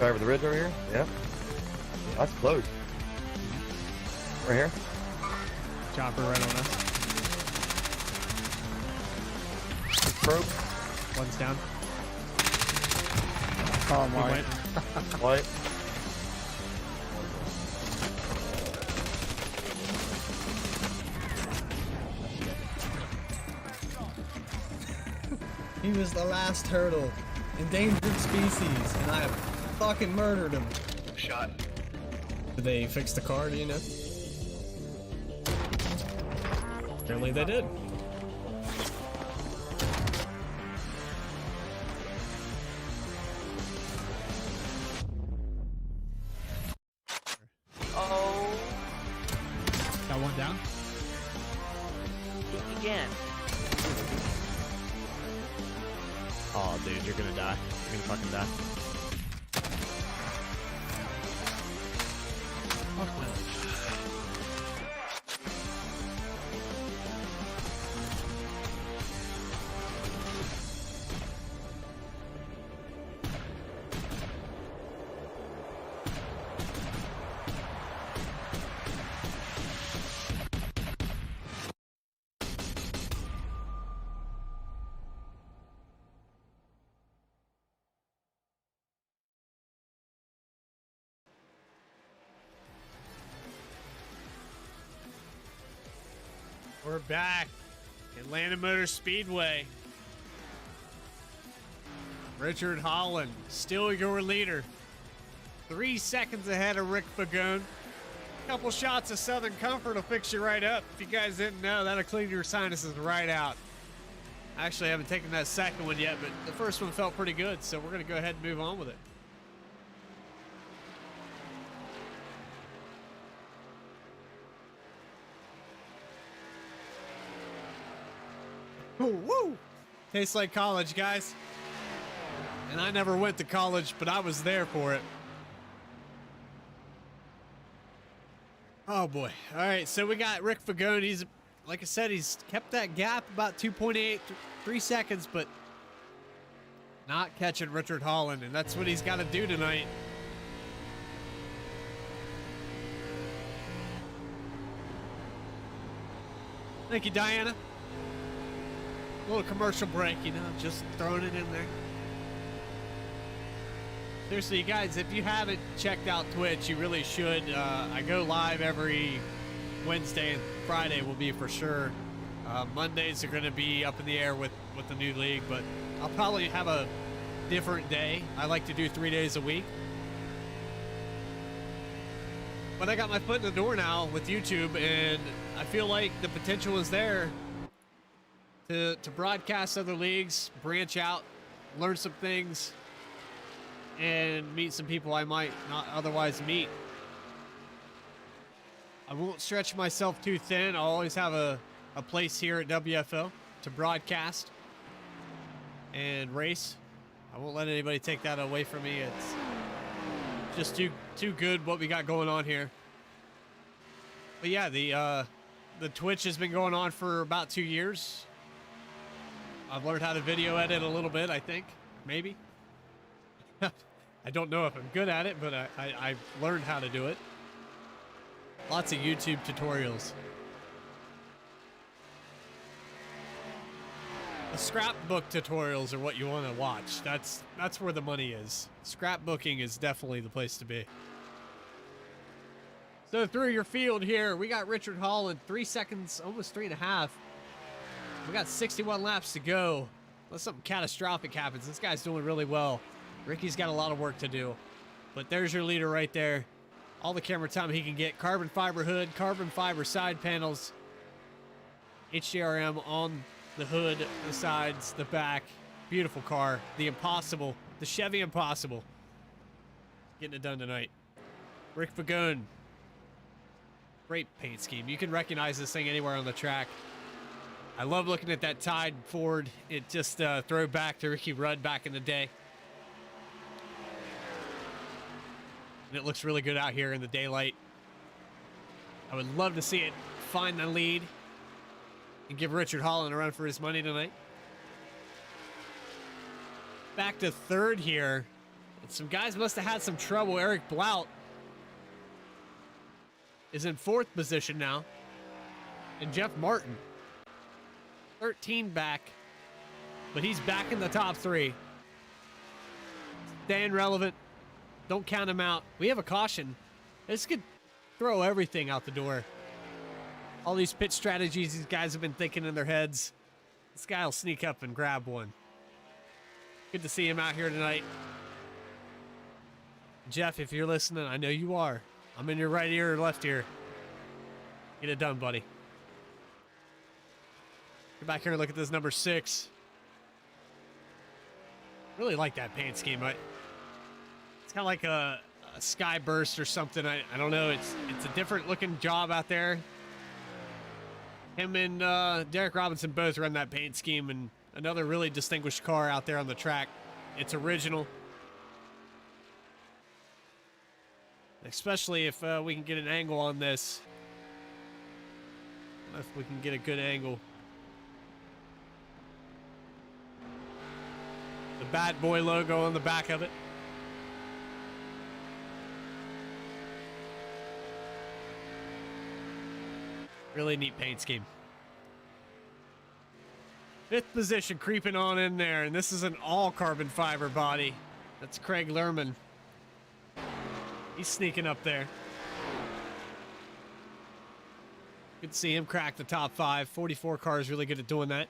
Right over the ridge over here? Yeah. That's close. Right here? Chopper right on us. Broke. One's down. Oh my. White. He was the last turtle. Endangered species. And I fucking murdered him. Shot. Did they fix the car, do you know? Apparently they did. Oh, Got one down. peek again. Oh, dude, you're gonna die. You're gonna fucking die. We're back. Atlanta Motor Speedway. Richard Holland, still your leader. 3 seconds ahead of Rick Fagone. Couple shots of Southern Comfort will fix you right up. If you guys didn't know, that'll clean your sinuses right out. Actually, I haven't taken that second one yet, but the first one felt pretty good, so we're going to go ahead and move on with it. Ooh, woo! Tastes like college, guys. And I never went to college, but I was there for it. Oh boy. All right, so we got Rick Fagone. He's, like I said, he's kept that gap about 2.8, 3 seconds, but not catching Richard Holland, and that's what he's got to do tonight. Thank you, Diana. A little commercial break, you know, just throwing it in there. Seriously, you guys, if you haven't checked out Twitch, you really should. I go live every Wednesday, and Friday will be for sure. Mondays are going to be up in the air with the new league, but I'll probably have a different day. I like to do 3 days a week. But I got my foot in the door now with YouTube, and I feel like the potential is there to broadcast other leagues, branch out, learn some things, and meet some people I might not otherwise meet. I won't stretch myself too thin. I'll always have a place here at WFO to broadcast and race. I won't let anybody take that away from me. It's just too good what we got going on here. But yeah, the Twitch has been going on for about 2 years. I've learned how to video edit a little bit, I think. Maybe. I don't know if I'm good at it, but I've learned how to do it. Lots of YouTube tutorials. The scrapbook tutorials are what you want to watch. That's where the money is. Scrapbooking is definitely the place to be. So through your field here, we got Richard Holland, 3 seconds, almost 3.5. We got 61 laps to go. Unless something catastrophic happens. This guy's doing really well. Ricky's got a lot of work to do. But there's your leader right there. All the camera time he can get. Carbon fiber hood, carbon fiber side panels. HDRM on the hood, the sides, the back. Beautiful car. The Impossible. The Chevy Impossible. Getting it done tonight. Rick Fagone. Great paint scheme. You can recognize this thing anywhere on the track. I love looking at that Tide Ford. It just throw back to Ricky Rudd back in the day. And it looks really good out here in the daylight. I would love to see it find the lead and give Richard Holland a run for his money tonight. Back to third here. Some guys must have had some trouble. Eric Blout is in 4th position now. And Jeff Martin, 13 back, but he's back in the top 3. Staying relevant. Don't count him out. We have a caution. This could throw everything out the door. All these pit strategies these guys have been thinking in their heads. This guy will sneak up and grab one. Good to see him out here tonight. Jeff, if you're listening, I know you are. I'm in your right ear or left ear. Get it done, buddy. Get back here and look at this number 6. Really like that paint scheme. It's kind of like a sky burst or something. I don't know. It's a different looking job out there. Him and Derek Robinson both run that paint scheme, and another really distinguished car out there on the track. It's original. Especially if we can get an angle on this. If we can get a good angle. The Bad Boy logo on the back of it. Really neat paint scheme. 5th position creeping on in there, and this is an all carbon fiber body. That's Craig Lerman. He's sneaking up there. Good to see him crack the top 5. 44 car is really good at doing that.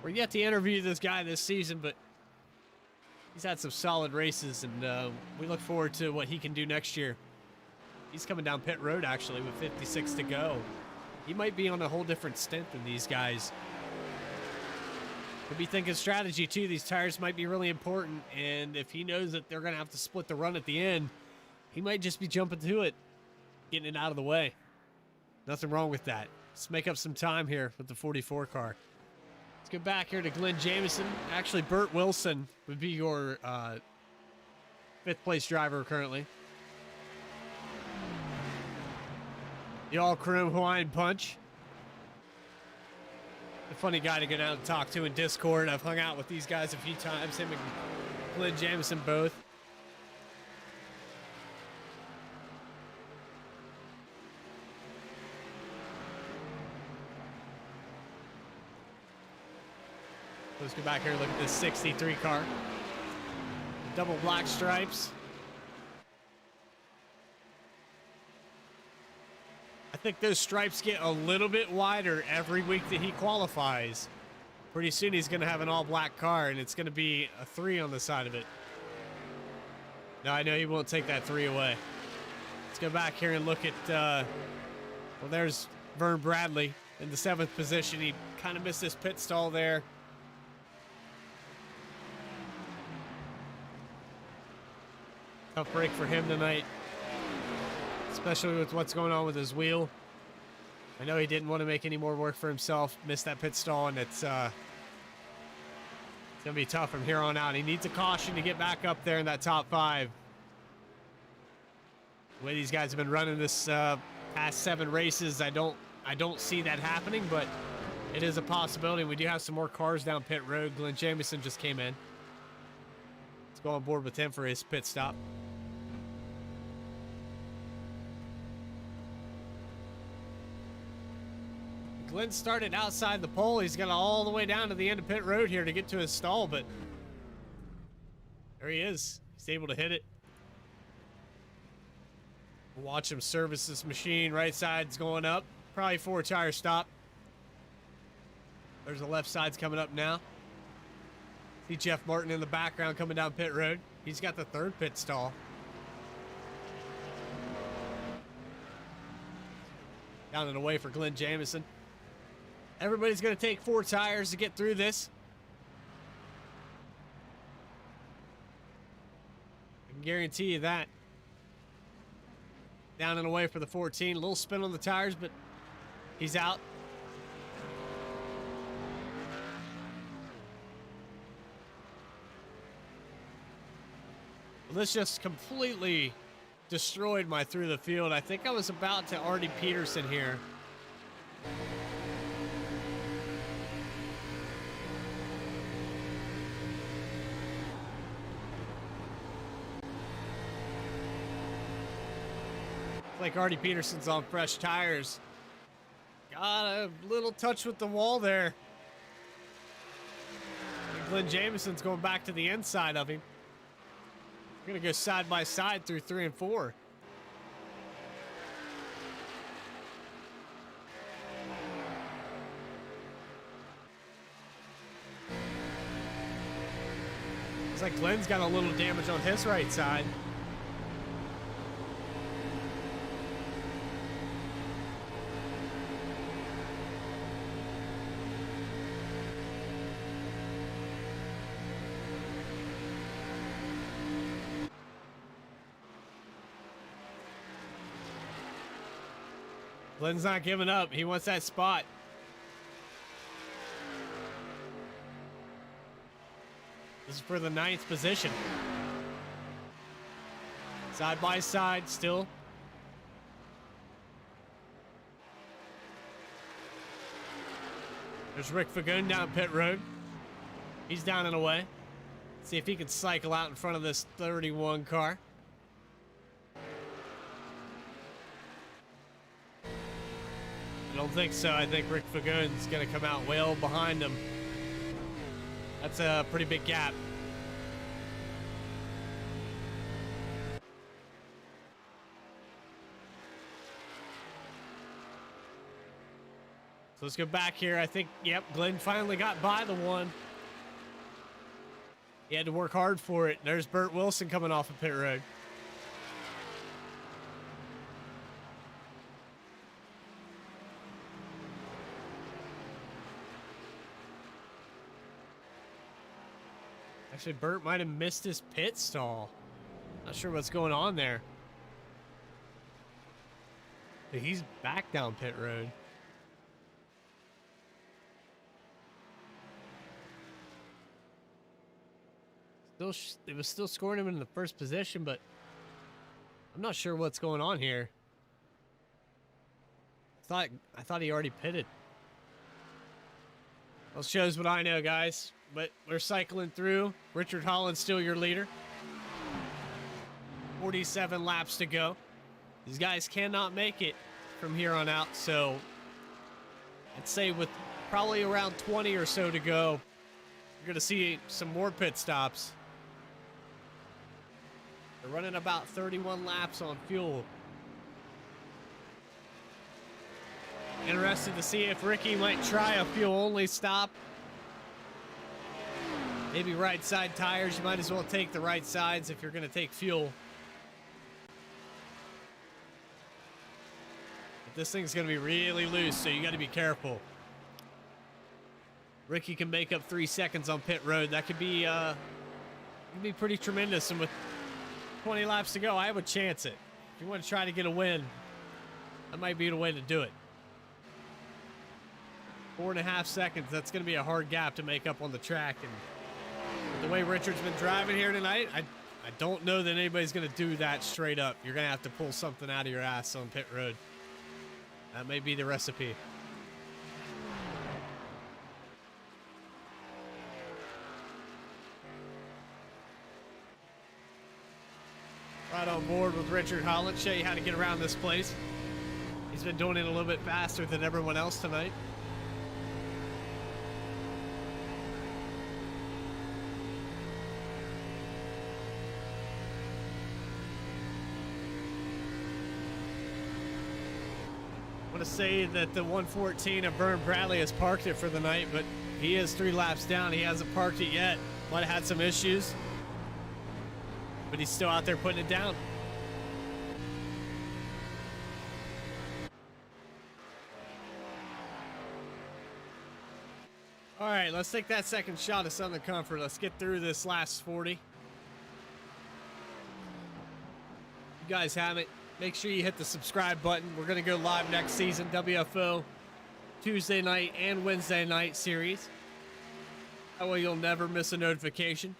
We're yet to interview this guy this season, but he's had some solid races, and we look forward to what he can do next year. He's coming down pit road, actually, with 56 to go. He might be on a whole different stint than these guys. Could be thinking strategy, too. These tires might be really important, and if he knows that they're going to have to split the run at the end, he might just be jumping to it, getting it out of the way. Nothing wrong with that. Let's make up some time here with the 44 car. Let's go back here to Glenn Jamieson. Actually, Burt Wilson would be your 5th place driver currently. The all-chrome Hawaiian Punch. A funny guy to get out and talk to in Discord. I've hung out with these guys a few times, him and Glenn Jamieson both. Let's go back here and look at this 63 car. Double black stripes. I think those stripes get a little bit wider every week that he qualifies. Pretty soon he's going to have an all-black car, and it's going to be a 3 on the side of it. No, I know he won't take that 3 away. Let's go back here and look at, well, there's Vern Bradley in the 7th position. He kind of missed his pit stall there. Tough break for him tonight, especially with what's going on with his wheel. I know he didn't want to make any more work for himself, missed that pit stall, and it's going to be tough from here on out. He needs a caution to get back up there in that top 5. The way these guys have been running this past 7 races, I don't see that happening, but it is a possibility. We do have some more cars down pit road. Glenn Jamieson just came in. Let's go on board with him for his pit stop. Glenn started outside the pole. He's got all the way down to the end of pit road here to get to his stall, but there he is. He's able to hit it. Watch him service this machine. Right side's going up. Probably 4 tire stop. There's the left side's coming up now. See Jeff Martin in the background coming down pit road. He's got the 3rd pit stall. Down and away for Glenn Jamieson. Everybody's going to take 4 tires to get through this. I can guarantee you that. Down and away for the 14. A little spin on the tires, but he's out. Well, this just completely destroyed my through the field. I think I was about to Artie Peterson here. like Artie Peterson's on fresh tires. Got a little touch with the wall there. And Glenn Jameson's going back to the inside of him. We're going to go side by side through 3 and 4. Looks like Glenn's got a little damage on his right side. Glenn's not giving up. He wants that spot. This is for the 9th position. Side by side still. There's Rick Fagun down pit road. He's down and away. See if he can cycle out in front of this 31 car. I don't think so. I think Rick Fagun's going to come out well behind him. That's a pretty big gap. So let's go back here. I think, yep, Glenn finally got by the one. He had to work hard for it. There's Burt Wilson coming off of pit road. Actually, Burt might have missed his pit stall. Not sure what's going on there. But he's back down pit road. It was still scoring him in the first position, but I'm not sure what's going on here. I thought he already pitted. Well, shows what I know, guys. But we're cycling through. Richard Holland's still your leader. 47 laps to go. These guys cannot make it from here on out, so I'd say with probably around 20 or so to go, you're going to see some more pit stops. They're running about 31 laps on fuel. Interested to see if Ricky might try a fuel-only stop. Maybe right side tires. You might as well take the right sides if you're going to take fuel. But this thing's going to be really loose, so you got to be careful. Ricky can make up 3 seconds on pit road. That could be pretty tremendous. And with 20 laps to go, I would chance it. If you want to try to get a win, that might be the way to do it. 4.5 seconds. That's going to be a hard gap to make up on the track. And the way Richard's been driving here tonight, I don't know that anybody's going to do that straight up. You're going to have to pull something out of your ass on pit road. That may be the recipe. Right on board with Richard Holland. Show you how to get around this place. He's been doing it a little bit faster than everyone else tonight. I want to say that the 114 of Vern Bradley has parked it for the night, but he is 3 laps down. He hasn't parked it yet. Might have had some issues, but he's still out there putting it down. All right, let's take that second shot of Southern Comfort. Let's get through this last 40. You guys haven't, make sure you hit the subscribe button. We're going to go live next season, WFO, Tuesday night and Wednesday night series. That way you'll never miss a notification.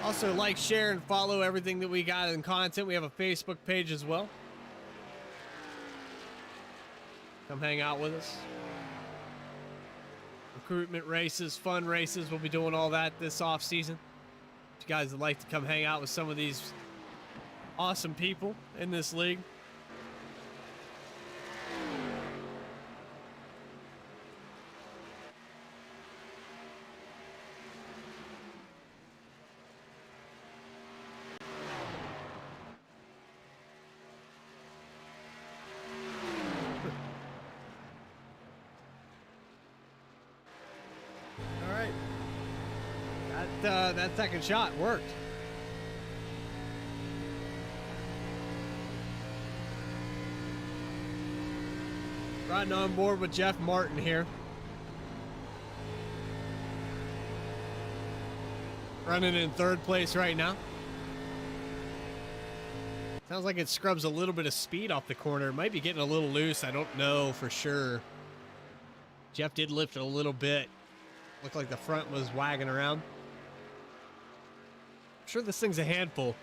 Also, like, share, and follow everything that we got in content. We have a Facebook page as well. Come hang out with us. Recruitment races, fun races. We'll be doing all that this off season. If you guys would like to come hang out with some of these awesome people in this league. All right. That second shot worked. Riding on board with Jeff Martin here. Running in third place right now. Sounds like it scrubs a little bit of speed off the corner. It might be getting a little loose. I don't know for sure. Jeff did lift it a little bit. Looked like the front was wagging around. I'm sure this thing's a handful.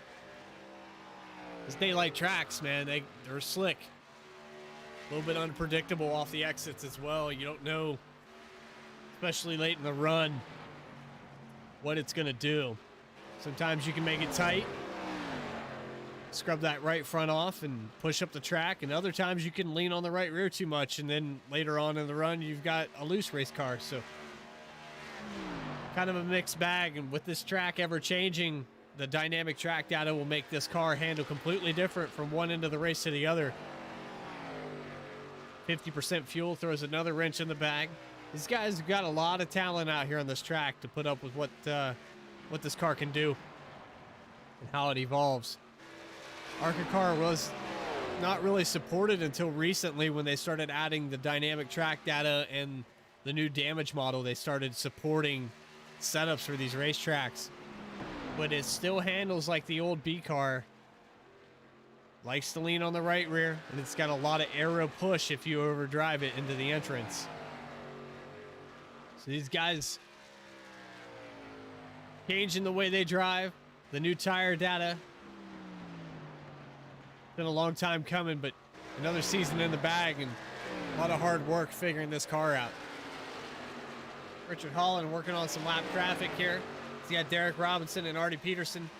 These daylight tracks, man, they're slick. A little bit unpredictable off the exits as well. You don't know, especially late in the run, what it's going to do. Sometimes you can make it tight, scrub that right front off and push up the track, and other times you can lean on the right rear too much, and then later on in the run you've got a loose race car. So kind of a mixed bag, and with this track ever changing, the dynamic track data will make this car handle completely different from one end of the race to the other. 50% fuel throws another wrench in the bag. These guys have got a lot of talent out here on this track to put up with what this car can do and how it evolves. ARCA car was not really supported until recently when they started adding the dynamic track data and the new damage model. They started supporting setups for these racetracks, but it still handles like the old B car. Likes to lean on the right rear, and it's got a lot of aero push if you overdrive it into the entrance. So these guys changing the way they drive, the new tire data. Been a long time coming, but another season in the bag and a lot of hard work figuring this car out. Richard Holland working on some lap traffic here. He's got Derek Robinson and Artie Peterson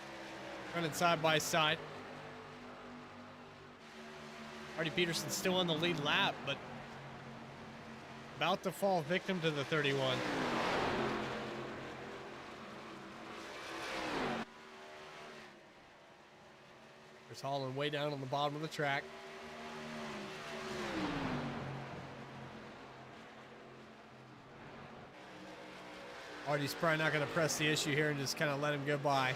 running side by side. Artie Peterson's still on the lead lap, but about to fall victim to the 31. There's Holland way down on the bottom of the track. Artie's probably not going to press the issue here and just kind of let him go by.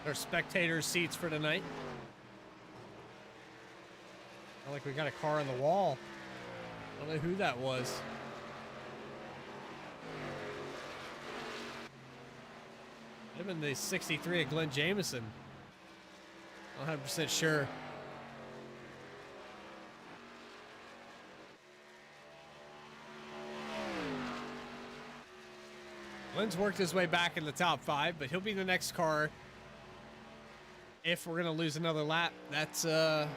There's spectator seats for tonight. Not like we got a car on the wall. I don't know who that was. Might have been the 63 of Glenn Jameson. Not 100% sure. Glenn's worked his way back in the top 5, but he'll be the next car. If we're going to lose another lap, that's going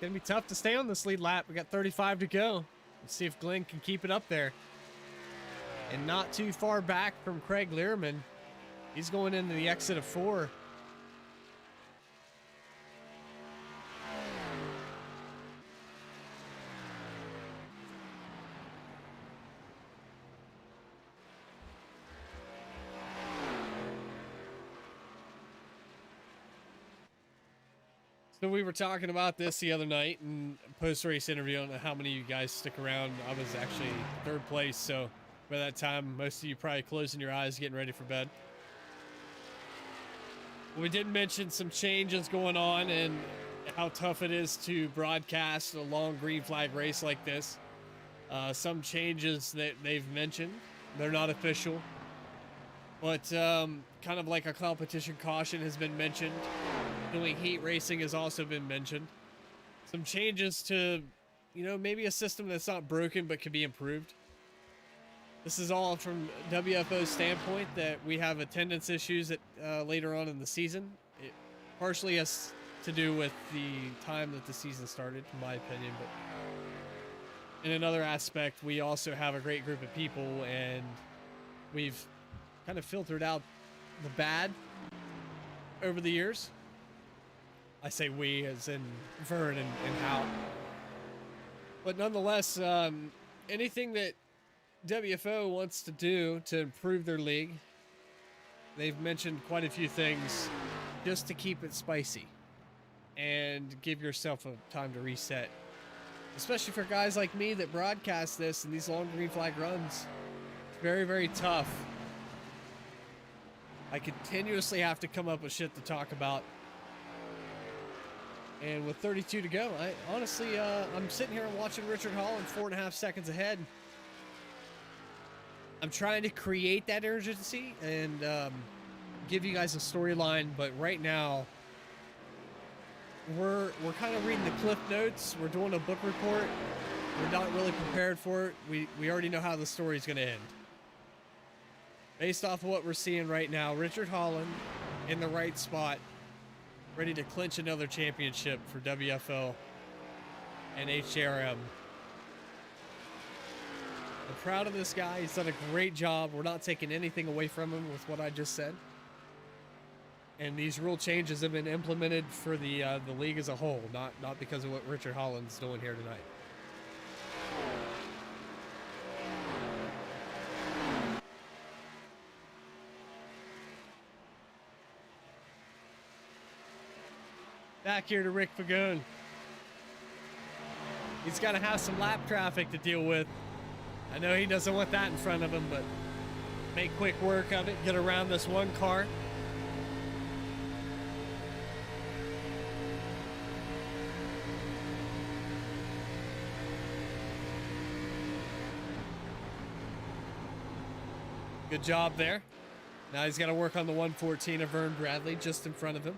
to be tough to stay on this lead lap. We got 35 to go. Let's see if Glenn can keep it up there. And not too far back from Craig Learman. He's going into the exit of 4. So we were talking about this the other night in post-race interview. I don't know how many of you guys stick around. I was actually third place, so by that time, most of you probably closing your eyes, getting ready for bed. We did mention some changes going on and how tough it is to broadcast a long green flag race like this. Some changes that they've mentioned, they're not official, but kind of like a competition caution has been mentioned. Doing heat racing has also been mentioned. Some changes to, maybe a system that's not broken but could be improved. This is all from WFO's standpoint that we have attendance issues at, later on in the season. It partially has to do with the time that the season started, in my opinion, but in another aspect, we also have a great group of people, and we've kind of filtered out the bad over the years. I say we as in Vern and Hal. But nonetheless, anything that WFO wants to do to improve their league, they've mentioned quite a few things just to keep it spicy and give yourself a time to reset. Especially for guys like me that broadcast this and these long green flag runs. It's very, very tough. I continuously have to come up with shit to talk about. And with 32 to go, I honestly, I'm sitting here watching Richard Holland 4.5 seconds ahead. I'm trying to create that urgency and give you guys a storyline, but right now, we're kind of reading the cliff notes. We're doing a book report. We're not really prepared for it. We already know how the story's going to end. Based off of what we're seeing right now, Richard Holland in the right spot, ready to clinch another championship for WFO and HRM. I'm proud of this guy. He's done a great job. We're not taking anything away from him with what I just said. And these rule changes have been implemented for the league as a whole, not because of what Richard Holland's doing here tonight. Back here to Rick Fagoon. He's got to have some lap traffic to deal with. I know he doesn't want that in front of him, but make quick work of it. Get around this one car. Good job there. Now he's got to work on the 114 of Vern Bradley just in front of him.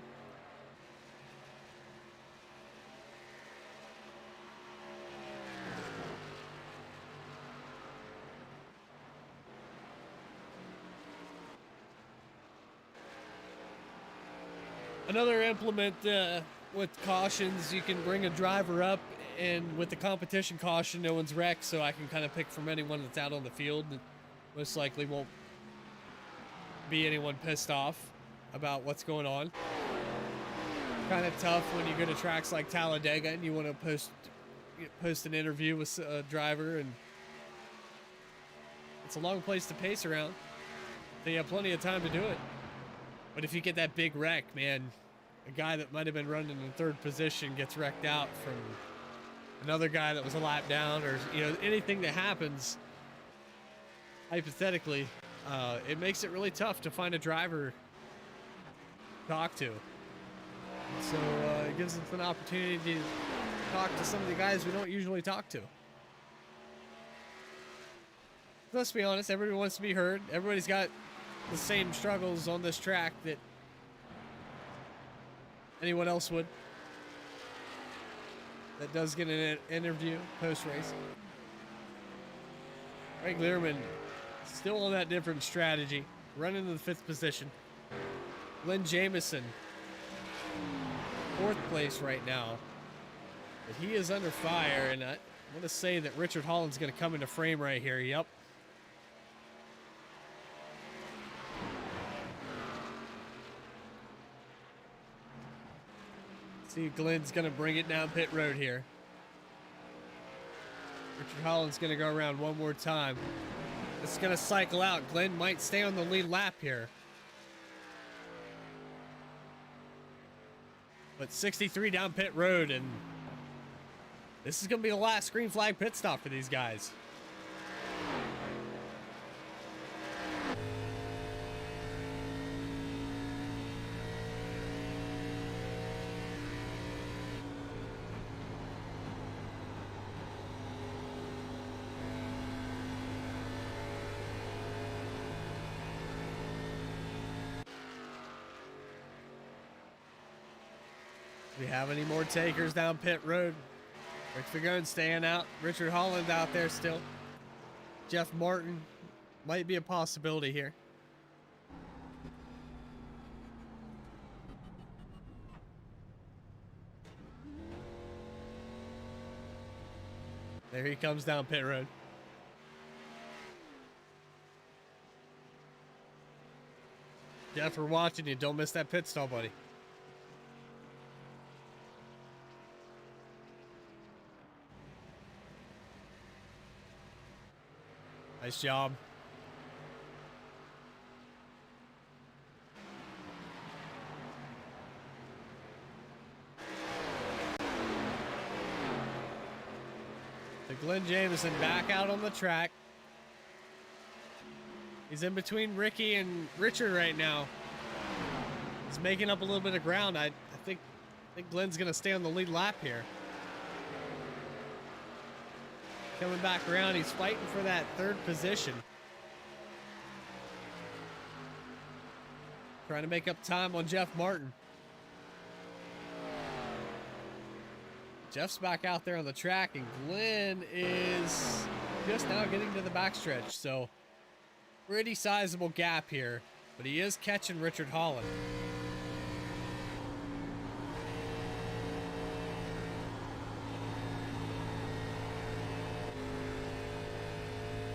Another implement with cautions, you can bring a driver up, and with the competition caution, no one's wrecked, so I can kind of pick from anyone that's out on the field. That most likely won't be anyone pissed off about what's going on. Kind of tough when you go to tracks like Talladega and you want to post an interview with a driver, and it's a long place to pace around. So you have plenty of time to do it. But if you get that big wreck, man, a guy that might have been running in third position gets wrecked out from another guy that was a lap down, or anything that happens, hypothetically, it makes it really tough to find a driver to talk to. So it gives us an opportunity to talk to some of the guys we don't usually talk to. Let's be honest, everybody wants to be heard. Everybody's got the same struggles on this track that anyone else would that does get an interview post-race. Greg Learman still on that different strategy, running to the 5th position. Glenn Jamieson, 4th place right now, but he is under fire, and I want to say that Richard Holland's going to come into frame right here. Yep. See, Glenn's going to bring it down pit road here. Richard Holland's going to go around one more time. It's going to cycle out. Glenn might stay on the lead lap here. But 63 down pit road, and this is going to be the last green flag pit stop for these guys. Do we have any more takers down pit road? Rick Fagone staying out. Richard Holland out there still. Jeff Martin might be a possibility here. There he comes down pit road. Jeff, we're watching you. Don't miss that pit stall, buddy. Nice job. So Glenn Jameson back out on the track. He's in between Ricky and Richard right now. He's making up a little bit of ground. I think Glenn's gonna stay on the lead lap here. Coming back around, he's fighting for that third position. Trying to make up time on Jeff Martin. Jeff's back out there on the track, and Glenn is just now getting to the backstretch. So, pretty sizable gap here, but he is catching Richard Holland.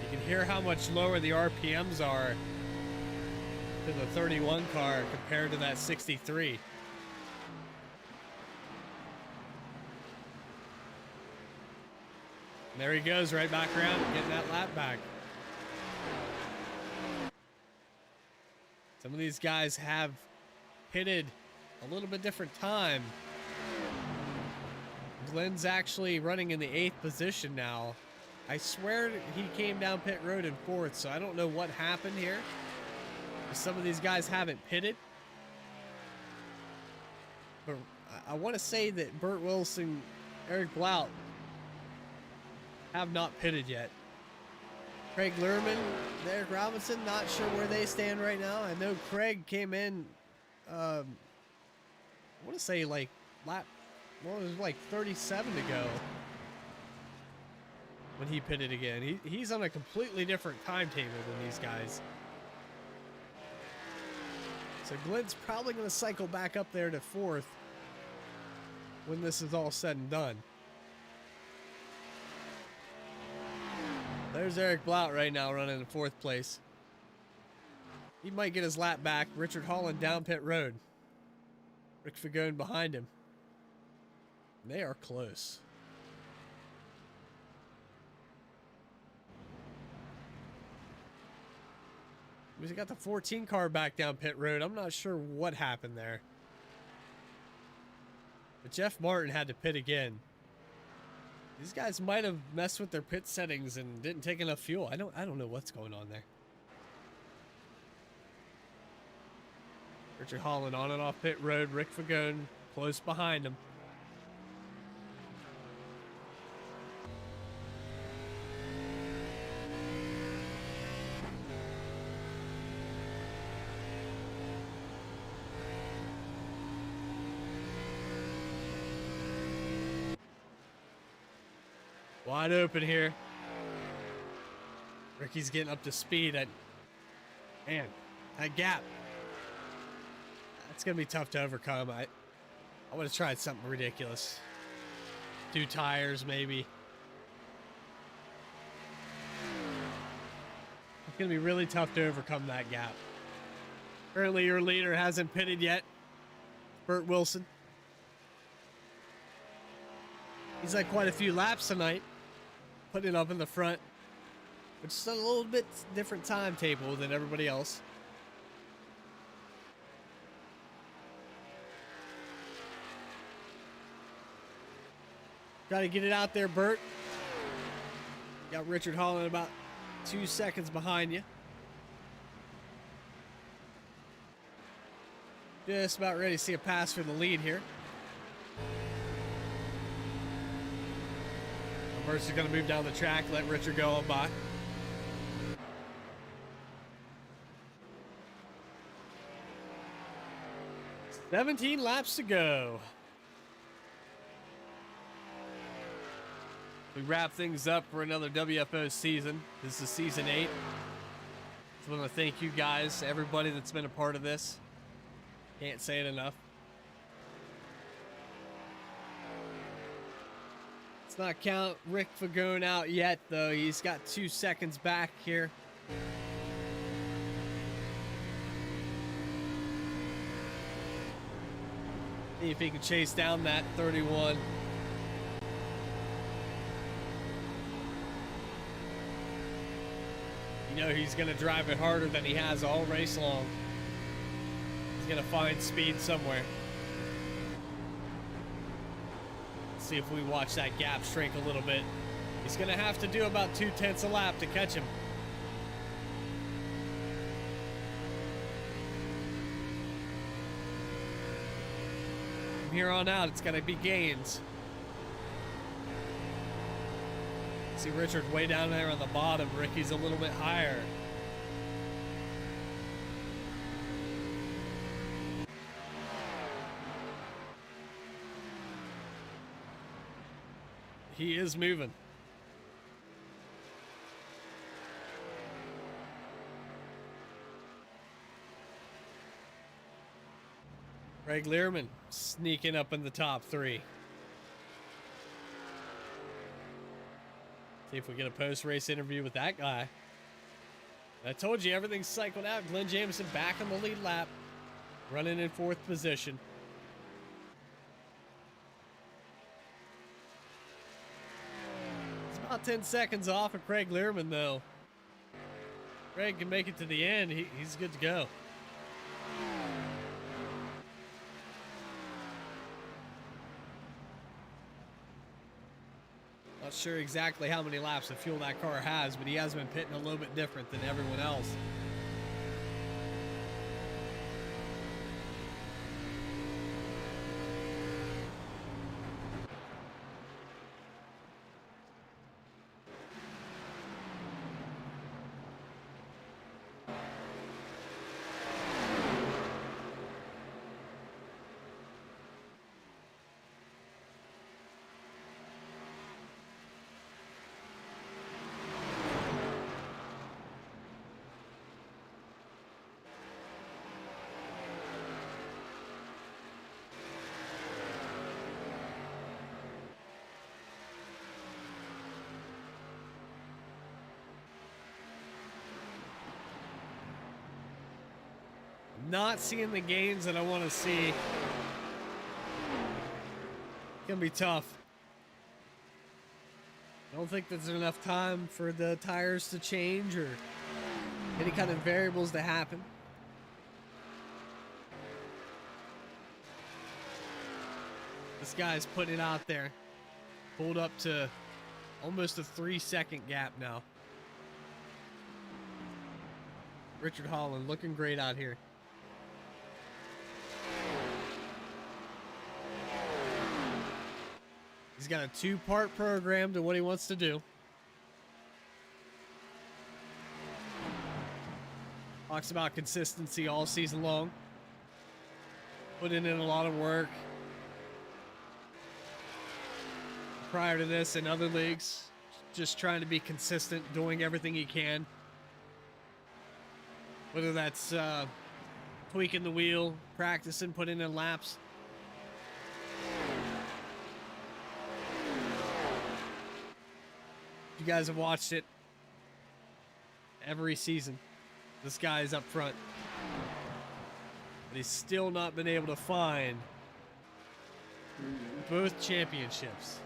You can hear how much lower the RPMs are to the 31 car compared to that 63. And there he goes, right back around, getting that lap back. Some of these guys have pitted a little bit different time. Glenn's actually running in the 8th position now. I swear he came down pit road in 4th, so I don't know what happened here. Some of these guys haven't pitted. But I want to say that Burt Wilson, Eric Blount have not pitted yet. Craig Lerman, Eric Robinson, not sure where they stand right now. I know Craig came in, I want to say like lap, well, it was like 37 to go when he pitted again. He's on a completely different timetable than these guys. So Glenn's probably going to cycle back up there to 4th when this is all said and done. There's Eric Blount right now running in 4th place. He might get his lap back. Richard Holland down pit road. Rick Fagone behind him. They are close. We got the 14 car back down pit road. I'm not sure what happened there. But Jeff Martin had to pit again. These guys might have messed with their pit settings and didn't take enough fuel. I don't know what's going on there. Richard Holland on and off pit road. Rick Fagone close behind him. Wide open here. Ricky's getting up to speed. Man, that gap. That's going to be tough to overcome. I would have tried something ridiculous. 2 tires, maybe. It's going to be really tough to overcome that gap. Currently, your leader hasn't pitted yet. Burt Wilson. He's had quite a few laps tonight. Putting it up in the front, which is a little bit different timetable than everybody else. Try to get it out there, Burt. Got Richard Holland about 2 seconds behind you. Just about ready to see a pass for the lead here. Burt's is going to move down the track, let Richard go on by. "17 laps to go." We wrap things up for another WFO season. This is season 8. I want to thank you guys, everybody that's been a part of this. Can't say it enough. Let's not count Rick Fagone out yet, though. He's got 2 seconds back here. See if he can chase down that 31. You know he's going to drive it harder than he has all race long. He's going to find speed somewhere. Let's see if we watch that gap shrink a little bit. He's going to have to do about 2/10 a lap to catch him. From here on out, it's going to be gains. See Richard way down there on the bottom. Ricky's a little bit higher. He is moving. Craig Learman sneaking up in the top 3. See if we get a post-race interview with that guy. I told you everything's cycled out. Glenn Jameson back on the lead lap, running in 4th position. It's about 10 seconds off of Craig Learman, though. Craig can make it to the end. He's good to go. Not sure exactly how many laps of fuel that car has, but he has been pitting a little bit different than everyone else. Not seeing the gains that I want to see. It's gonna be tough. I don't think there's enough time for the tires to change or any kind of variables to happen. This guy's putting it out there. Pulled up to almost a 3-second gap now. Richard Holland looking great out here. He's got a 2-part program to what he wants to do. Talks about consistency all season long. Putting in a lot of work. Prior to this in other leagues, just trying to be consistent, doing everything he can. Whether that's tweaking the wheel, practicing, putting in laps. You guys have watched it every season. This guy is up front. But he's still not been able to find both championships.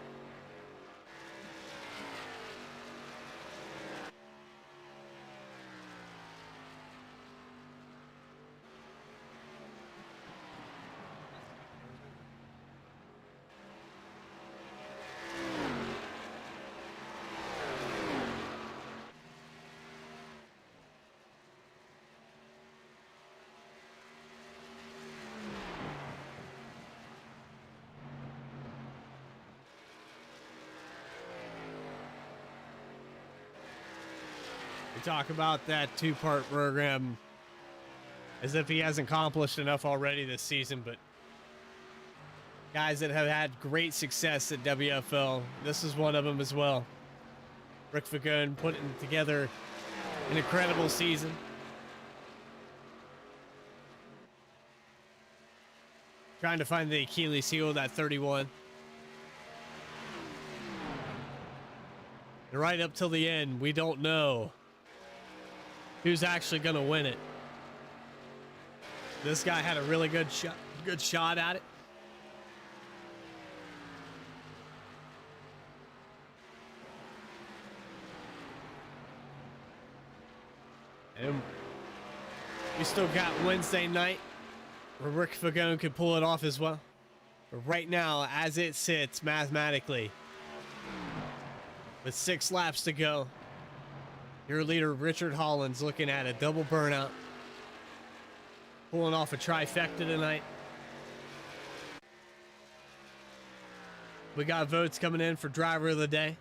We talk about that 2-part program as if he hasn't accomplished enough already this season, but guys that have had great success at WFO, this is one of them as well. Rick Fagone putting together an incredible season. Trying to find the Achilles heel of that 31. And right up till the end, we don't know who's actually going to win it. This guy had a really good shot at it. And we still got Wednesday night where Rick Fagone could pull it off as well. But right now, as it sits mathematically, with 6 laps to go, your leader, Richard Holland's looking at a double burnout, pulling off a trifecta tonight. We got votes coming in for driver of the day.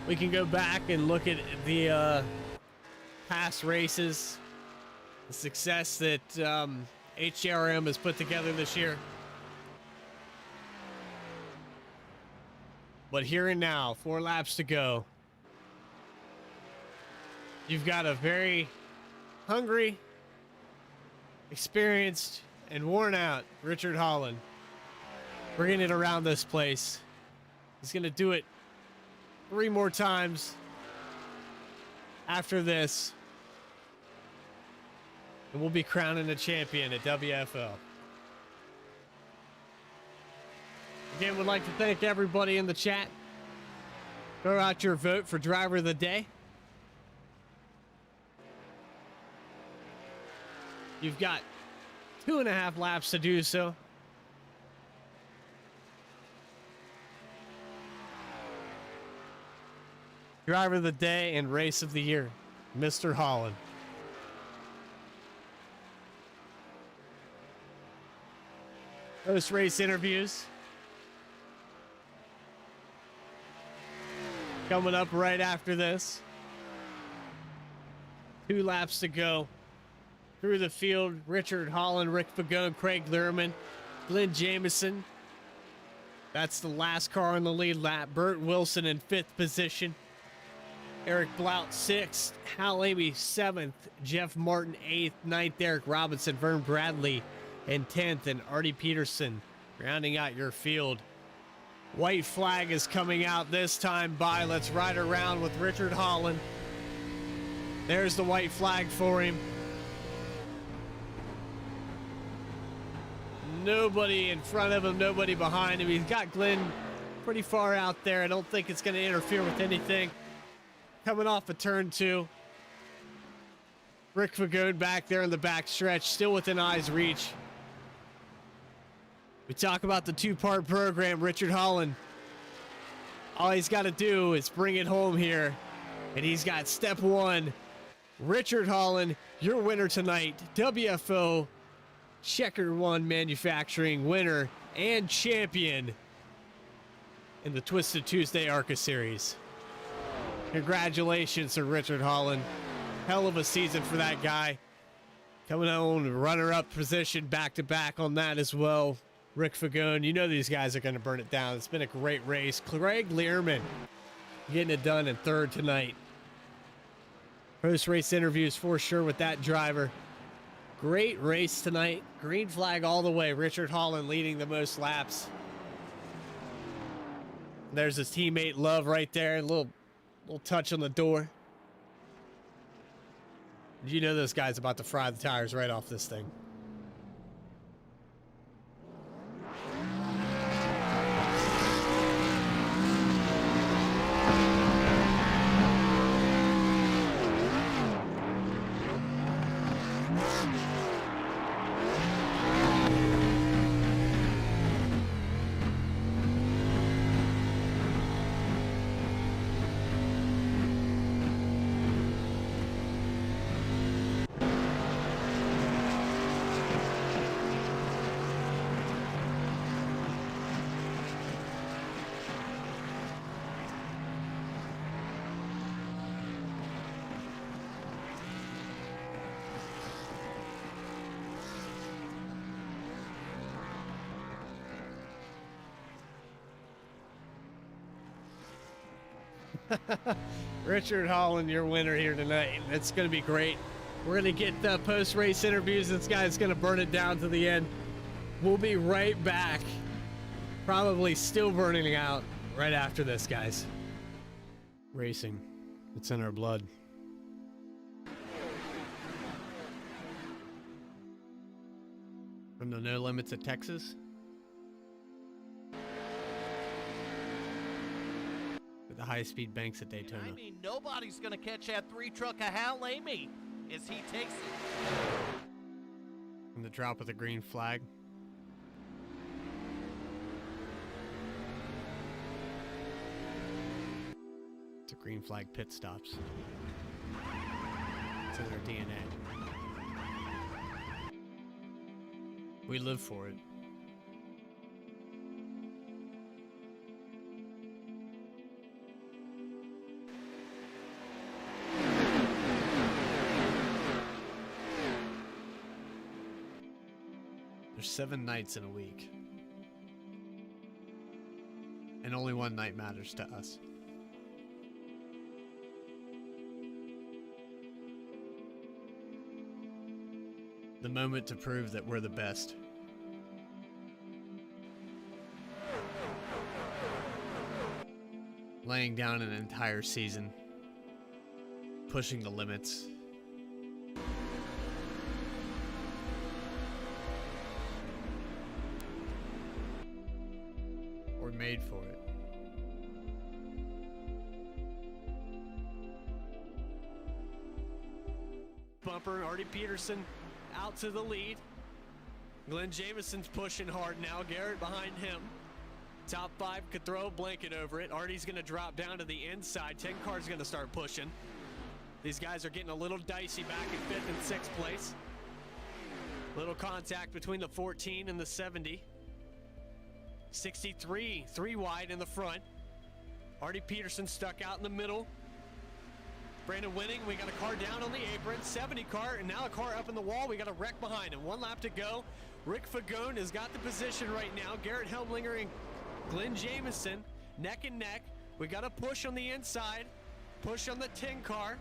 We can go back and look at the past races, the success that HRM has put together this year. But here and now, 4 laps to go. You've got a very hungry, experienced, and worn out Richard Holland bringing it around this place. He's going to do it 3 more times after this, and we'll be crowning a champion at WFO. Again, would like to thank everybody in the chat. Throw out your vote for driver of the day. You've got 2.5 laps to do so. Driver of the day and race of the year, Mr. Holland. Post-race interviews coming up right after this. 2 laps to go. Through the field, Richard Holland, Rick Fagone, Craig Lehrman, Glenn Jamieson. That's the last car on the lead lap. Burt Wilson in 5th position. Eric Blount 6th, Hal Amy 7th, Jeff Martin 8th, 9th, Eric Robinson, Vern Bradley in 10th, and Artie Peterson rounding out your field. White flag is coming out this time by. Let's ride around with Richard Holland. There's the white flag for him. Nobody in front of him, nobody behind him. He's got Glenn pretty far out there. I don't think it's going to interfere with anything. Coming off of turn 2. Rick Fagone back there in the back stretch, still within eye's reach. We talk about the 2-part program. Richard Holland, all he's got to do is bring it home here. And he's got step 1. Richard Holland, your winner tonight. WFO CheckerWon Manufacturing winner and champion in the Twisted Tuesday ARCA series. Congratulations to Richard Holland. Hell of a season for that guy. Coming on runner-up position back-to-back on that as well. Rick Fagone, you know these guys are going to burn it down. It's been a great race. Craig Lehrman getting it done in 3rd tonight. Post-race interviews for sure with that driver. Great race tonight. Green flag all the way. Richard Holland leading the most laps. There's his teammate Love right there. A little touch on the door. You know this guy's about to fry the tires right off this thing. Richard Holland, your winner here tonight. It's going to be great. We're going to get the post-race interviews. This guy's going to burn it down to the end. We'll be right back. Probably still burning out right after this, guys. Racing. It's in our blood. From the No Limits at Texas. The high-speed banks at Daytona. I mean, nobody's going to catch that 3-truck of Hal Amy as he takes it. From the drop of the green flag. To green flag pit stops. It's in their DNA. We live for it. There's 7 nights in a week. And only one night matters to us. The moment to prove that we're the best. Laying down an entire season. Pushing the limits. We're made for it. Bumper, Artie Peterson out to the lead. Glenn Jamison's pushing hard now. Garrett behind him. Top 5 could throw a blanket over it. Artie's going to drop down to the inside. 10 cars going to start pushing. These guys are getting a little dicey back in 5th and 6th place. Little contact between the 14 and the 70. 63, 3 wide in the front. Artie Peterson stuck out in the middle. Brandon Winning, we got a car down on the apron. 70 car, and now a car up in the wall. We got a wreck behind him. 1 lap to go. Rick Fagone has got the position right now. Garrett Helblinger and Glenn Jamison neck and neck. We got a push on the inside. Push on the 10 car.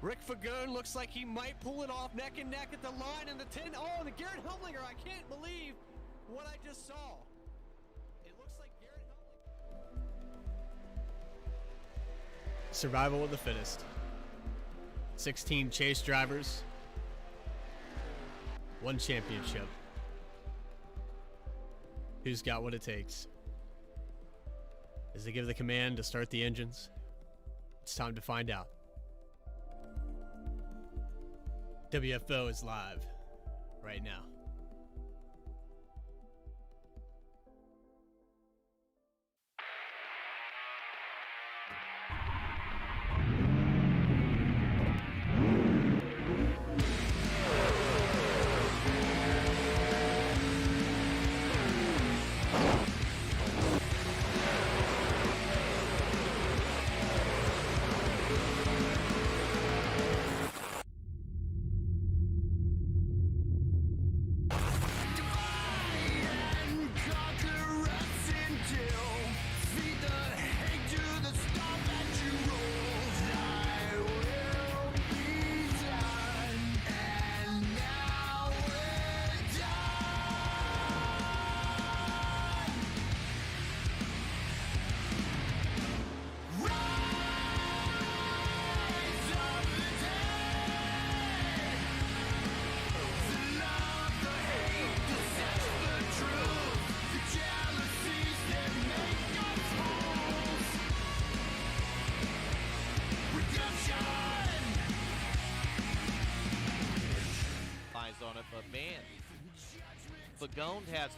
Rick Fagone looks like he might pull it off neck and neck at the line, and the 10. Oh, and the Garrett Helblinger. I can't believe what I just saw. It looks like Garrett Helblinger. Survival of the fittest. 16 chase drivers. 1 championship. Who's got what it takes? As they give the command to start the engines, it's time to find out. WFO is live right now. On it, but man, Fagone has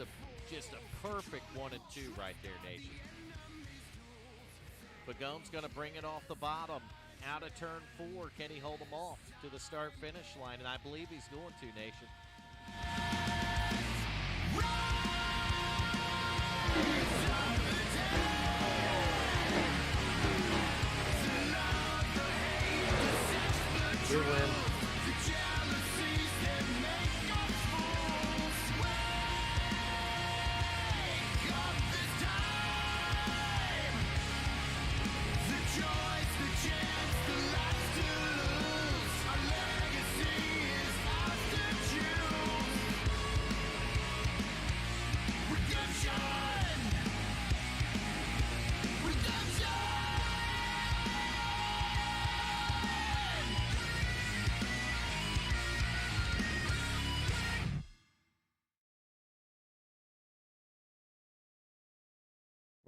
just a perfect 1 and 2 right there, Nation. Fagone's going to bring it off the bottom out of turn 4. Can he hold him off to the start finish line? And I believe he's going to, Nation. Good win.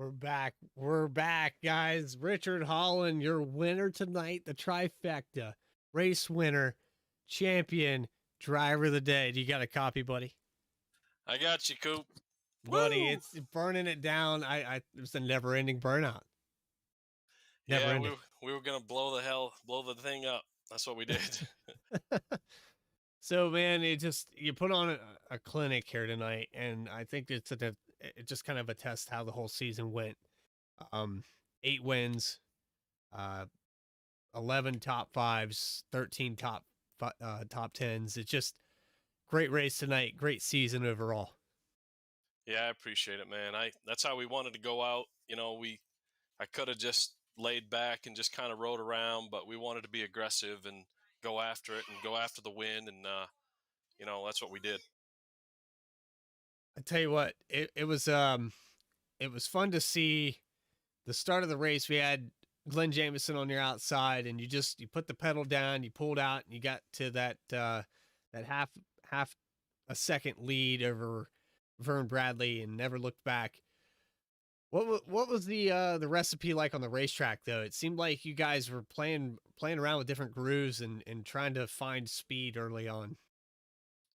We're back. We're back, guys. Richard Holland, your winner tonight, the trifecta. Race winner, champion, driver of the day. Do you got a copy, buddy? I got you, Coop. Buddy, Woo! it's burning it down. It was a never ending burnout. Never Yeah, ending. we were gonna blow the thing up. That's what we did. So, man, you put on a clinic here tonight, and I think it just kind of attests how the whole season went. 8 wins, uh, 11 top fives, 13 top tens. It's just great race tonight, great season overall. Yeah, I appreciate it, man. That's how we wanted to go out. I could have just laid back and just kind of rode around, but we wanted to be aggressive and go after it and go after the win, and that's what we did. I tell you what, it was fun to see the start of the race. We had Glenn Jameson on your outside, and you put the pedal down, you pulled out, and you got to that half a second lead over Vern Bradley, and never looked back. What was the recipe like on the racetrack though? It seemed like you guys were playing around with different grooves and trying to find speed early on.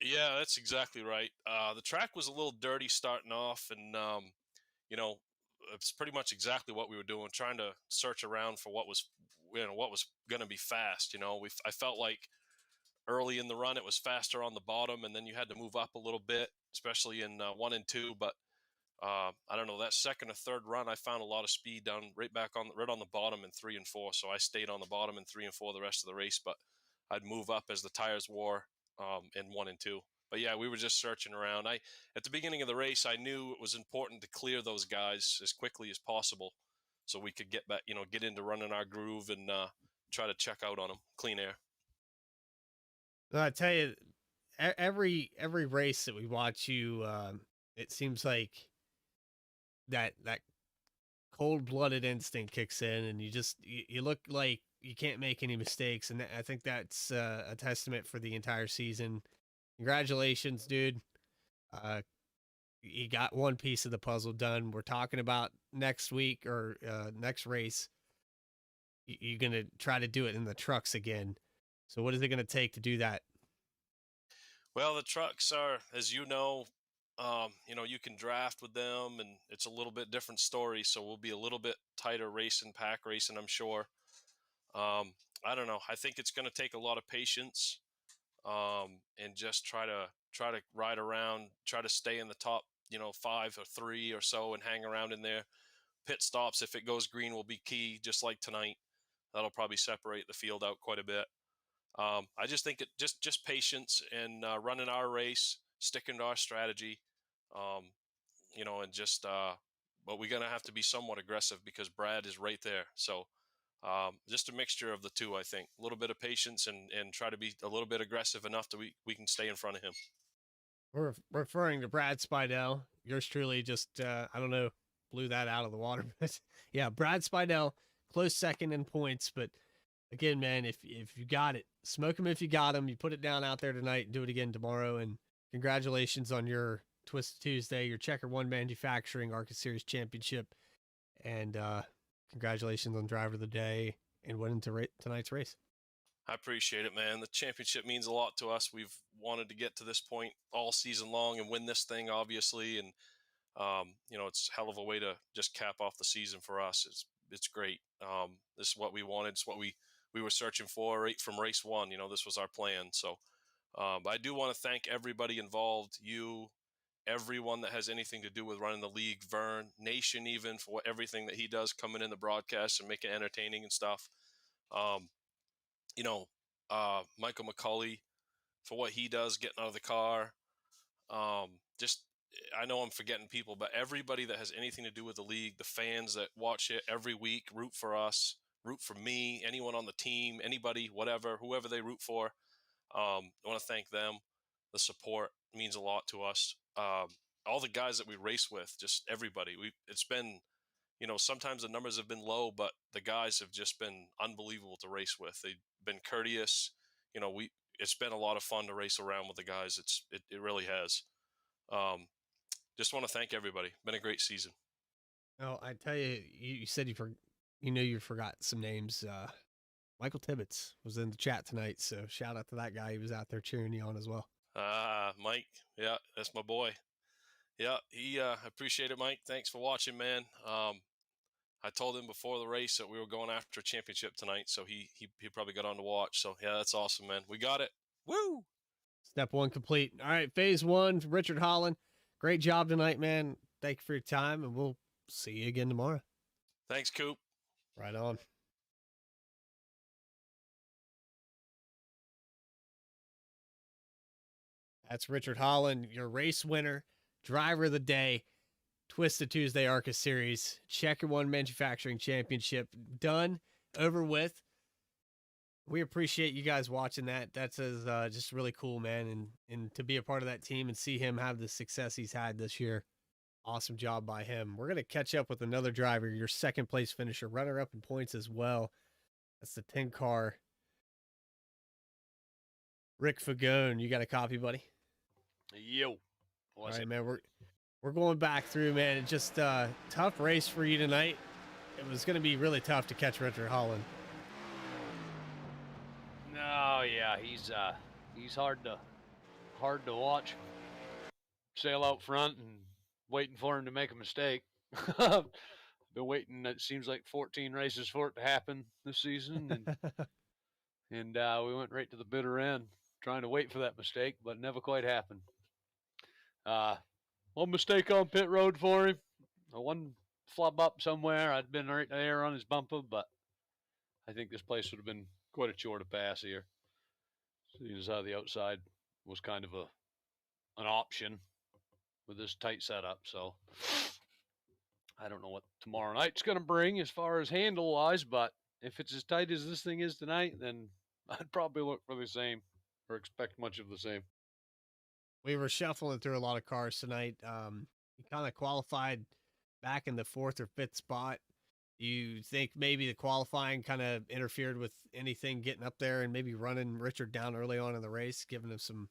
Yeah, that's exactly right. The track was a little dirty starting off, and it's pretty much exactly what we were doing, trying to search around for what was going to be fast. I felt like early in the run it was faster on the bottom, and then you had to move up a little bit, especially in 1 and 2. But I don't know, that second or third run, I found a lot of speed down right on the bottom in 3 and 4. So I stayed on the bottom in 3 and 4 the rest of the race, but I'd move up as the tires wore in 1 and 2. But yeah, we were just searching around. At the beginning of the race, I knew it was important to clear those guys as quickly as possible, so we could get back, get into running our groove and try to check out on them, clean air. I tell you, every race that we watch you, it seems like that cold-blooded instinct kicks in, and you look like you can't make any mistakes, and I think that's a testament for the entire season. Congratulations, dude. You got one piece of the puzzle done. We're talking about next week or next race. You're going to try to do it in the trucks again. So what is it going to take to do that? Well, the trucks are, as you know, you can draft with them, and it's a little bit different story. So we'll be a little bit tighter pack racing, I'm sure. I don't know. I think it's going to take a lot of patience, and just try to ride around, try to stay in the top, 5 or 3 or so, and hang around in there. Pit stops, if it goes green, will be key, just like tonight. That'll probably separate the field out quite a bit. I just think just patience and running our race, sticking to our strategy, and but we're gonna have to be somewhat aggressive because Brad is right there. So just a mixture of the two, I think. A little bit of patience and try to be a little bit aggressive enough that we can stay in front of him. We're referring to Brad Spidell. Yours truly just, I don't know, blew that out of the water. But yeah, Brad Spidell, close second in points. But again, man, if you got it, smoke him if you got him. You put it down out there tonight and do it again tomorrow. And congratulations on your Twisted Tuesday, your CheckerWon Manufacturing ARCA Series Championship. And congratulations on Driver of the Day and winning tonight's race. I appreciate it, man. The championship means a lot to us. We've wanted to get to this point all season long and win this thing, obviously. And, it's a hell of a way to just cap off the season for us. It's great. This is what we wanted. It's what we were searching for right from race 1. This was our plan. So I do want to thank everybody involved, you, everyone that has anything to do with running the league, Vern, Nation, even for everything that he does coming in the broadcast and making it entertaining and stuff. Michael McCulley for what he does getting out of the car. I know I'm forgetting people, but everybody that has anything to do with the league, the fans that watch it every week, root for us, root for me, anyone on the team, anybody, whatever, whoever they root for. I want to thank them. The support means a lot to us. All the guys that we race with, just everybody. It's been, sometimes the numbers have been low, but the guys have just been unbelievable to race with. They've been courteous. It's been a lot of fun to race around with the guys. It really has. Just want to thank everybody. Been a great season. Oh, I tell you, you said you forgot some names. Michael Tibbetts was in the chat tonight, so shout out to that guy. He was out there cheering you on as well. Mike, yeah, that's my boy. Yeah, he appreciate it, Mike. Thanks for watching, man. I told him before the race that we were going after a championship tonight, so he probably got on to watch. So yeah, that's awesome, man. We got it. Woo! Step 1 complete. All right, phase 1, Richard Holland. Great job tonight, man. Thank you for your time, and we'll see you again tomorrow. Thanks, Coop. Right on. That's Richard Holland, your race winner, driver of the day, Twisted Tuesday ARCA Series, CheckerWon Manufacturing Championship done, over with. We appreciate you guys watching that. That's just really cool, man, and to be a part of that team and see him have the success he's had this year. Awesome job by him. We're going to catch up with another driver, your second place finisher, runner-up in points as well. That's the 10 car. Rick Fagone, you got a copy, buddy? Yo. All right, man. We're going back through, man. It's just tough race for you tonight. It was going to be really tough to catch Richard Holland. No, yeah, he's hard to watch. Sail out front and waiting for him to make a mistake. Been waiting. It seems like 14 races for it to happen this season, and we went right to the bitter end, trying to wait for that mistake, but it never quite happened. One mistake on pit road for him. One flub up somewhere. I'd been right there on his bumper, but I think this place would have been quite a chore to pass here. Seeing as how the outside was kind of an option with this tight setup. So I don't know what tomorrow night's going to bring as far as handle wise, but if it's as tight as this thing is tonight, then I'd probably look for the same or expect much of the same. We were shuffling through a lot of cars tonight. You kind of qualified back in the 4th or 5th spot. You think maybe the qualifying kind of interfered with anything getting up there and maybe running Richard down early on in the race, giving him some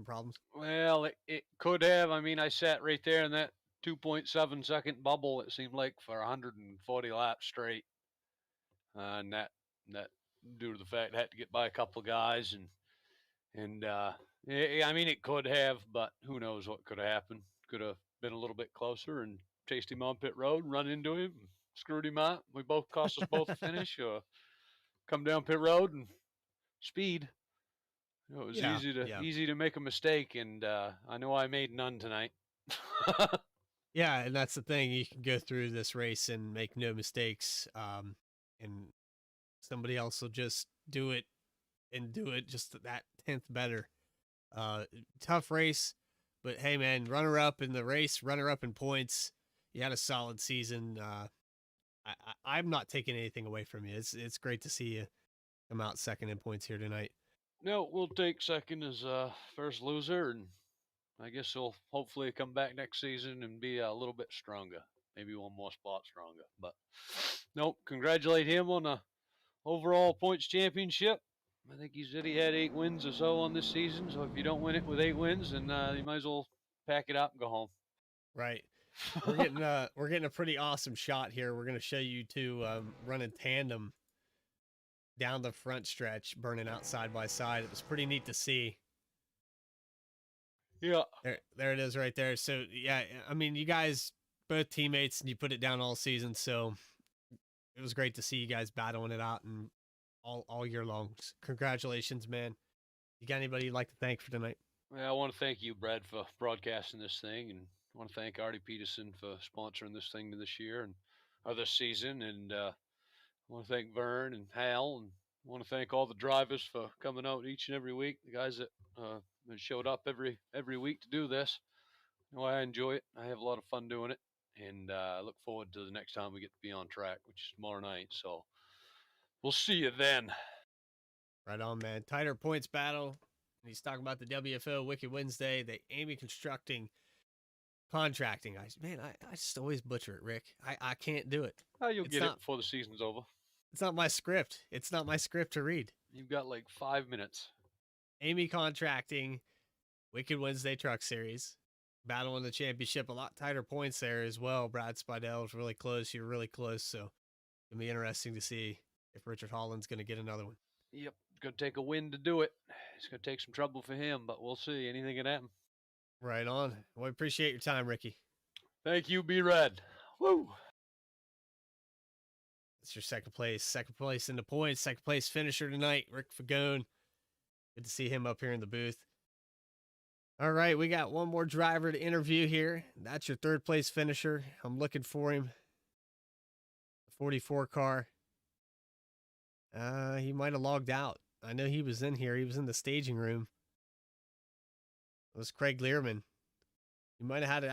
problems? Well, it could have. I mean, I sat right there in that 2.7 second bubble, it seemed like, for 140 laps straight. And that due to the fact I had to get by a couple of guys and I mean, it could have, but who knows what could have happened. Could have been a little bit closer and chased him on pit road, run into him, screwed him out. We both cost us both a finish. Come down pit road and speed. It was easy to make a mistake, and I know I made none tonight. Yeah, and that's the thing. You can go through this race and make no mistakes, and somebody else will just do it just that 10th better. Tough race, but hey, man, runner-up in the race, runner-up in points. You had a solid season. I'm not taking anything away from you. It's great to see you come out second in points here tonight. No, we'll take second as first loser, and I guess he'll hopefully come back next season and be a little bit stronger, maybe one more spot stronger. But nope, congratulate him on the overall points championship. I think he said he had 8 wins or so on this season. So if you don't win it with 8 wins, then you might as well pack it up and go home. Right. We're getting a pretty awesome shot here. We're gonna show you two running tandem down the front stretch, burning out side by side. It was pretty neat to see. Yeah. There it is right there. So yeah, I mean, you guys both teammates and you put it down all season. So it was great to see you guys battling it out and all year long. Congratulations, man. You got anybody you'd like to thank for tonight? Well, I want to thank you, Brad, for broadcasting this thing, and I want to thank Artie Peterson for sponsoring this thing this year or this season, and I want to thank Vern and Hal, and I want to thank all the drivers for coming out each and every week. The guys that showed up every week to do this. You know, I enjoy it. I have a lot of fun doing it, and I look forward to the next time we get to be on track, which is tomorrow night. So we'll see you then. Right on, man. Tighter points battle. He's talking about the WFO Wicked Wednesday, the Amy Constructing Contracting. I just always butcher it, Rick. I can't do it. Oh, you'll get it before the season's over. It's not my script. It's not my script to read. You've got like 5 minutes. Amy Contracting Wicked Wednesday Truck Series. battling the championship. A lot tighter points there as well. Brad Spidell was really close. You're really close. So it'll be interesting to see if Richard Holland's going to get another one. Yep, it's gonna take a win to do it. It's gonna take some trouble for him, but we'll see. Anything can happen. Right on. Well, I appreciate your time, Ricky. Thank you, B Red. Woo! That's your second place in the points, second place finisher tonight, Rick Fagone. Good to see him up here in the booth. All right, we got one more driver to interview here. That's your third place finisher. I'm looking for him. The 44 car. He might have logged out. I know he was in here. He was in the staging room. It was Craig Learman. He might have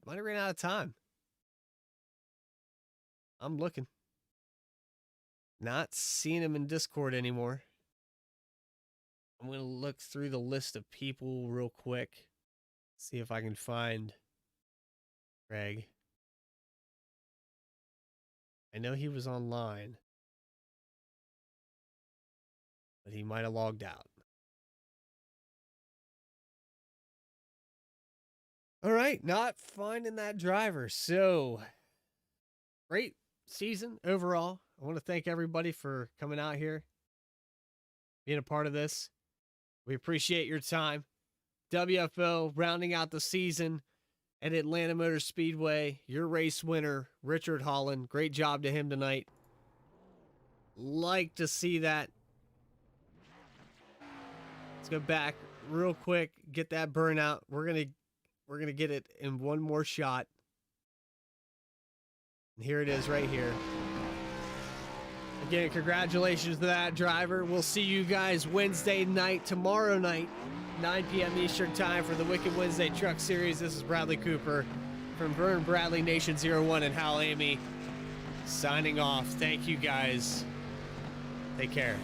ran out of time. I'm looking. Not seeing him in Discord anymore. I'm going to look through the list of people real quick. See if I can find Craig. I know he was online, but he might have logged out. All right, not finding that driver. So, great season overall. I want to thank everybody for coming out here, being a part of this. We appreciate your time. WFO rounding out the season at Atlanta Motor Speedway. Your race winner, Richard Holland. Great job to him tonight. Like to see that. Let's go back real quick, get that burnout. We're gonna get it in one more shot. And here it is right here. Again, congratulations to that driver. We'll see you guys Wednesday night, tomorrow night, 9 p.m. Eastern time for the Wicked Wednesday Truck Series. This is Bradley Cooper from Vern Bradley Nation 01 and Hal Amy signing off. Thank you guys. Take care.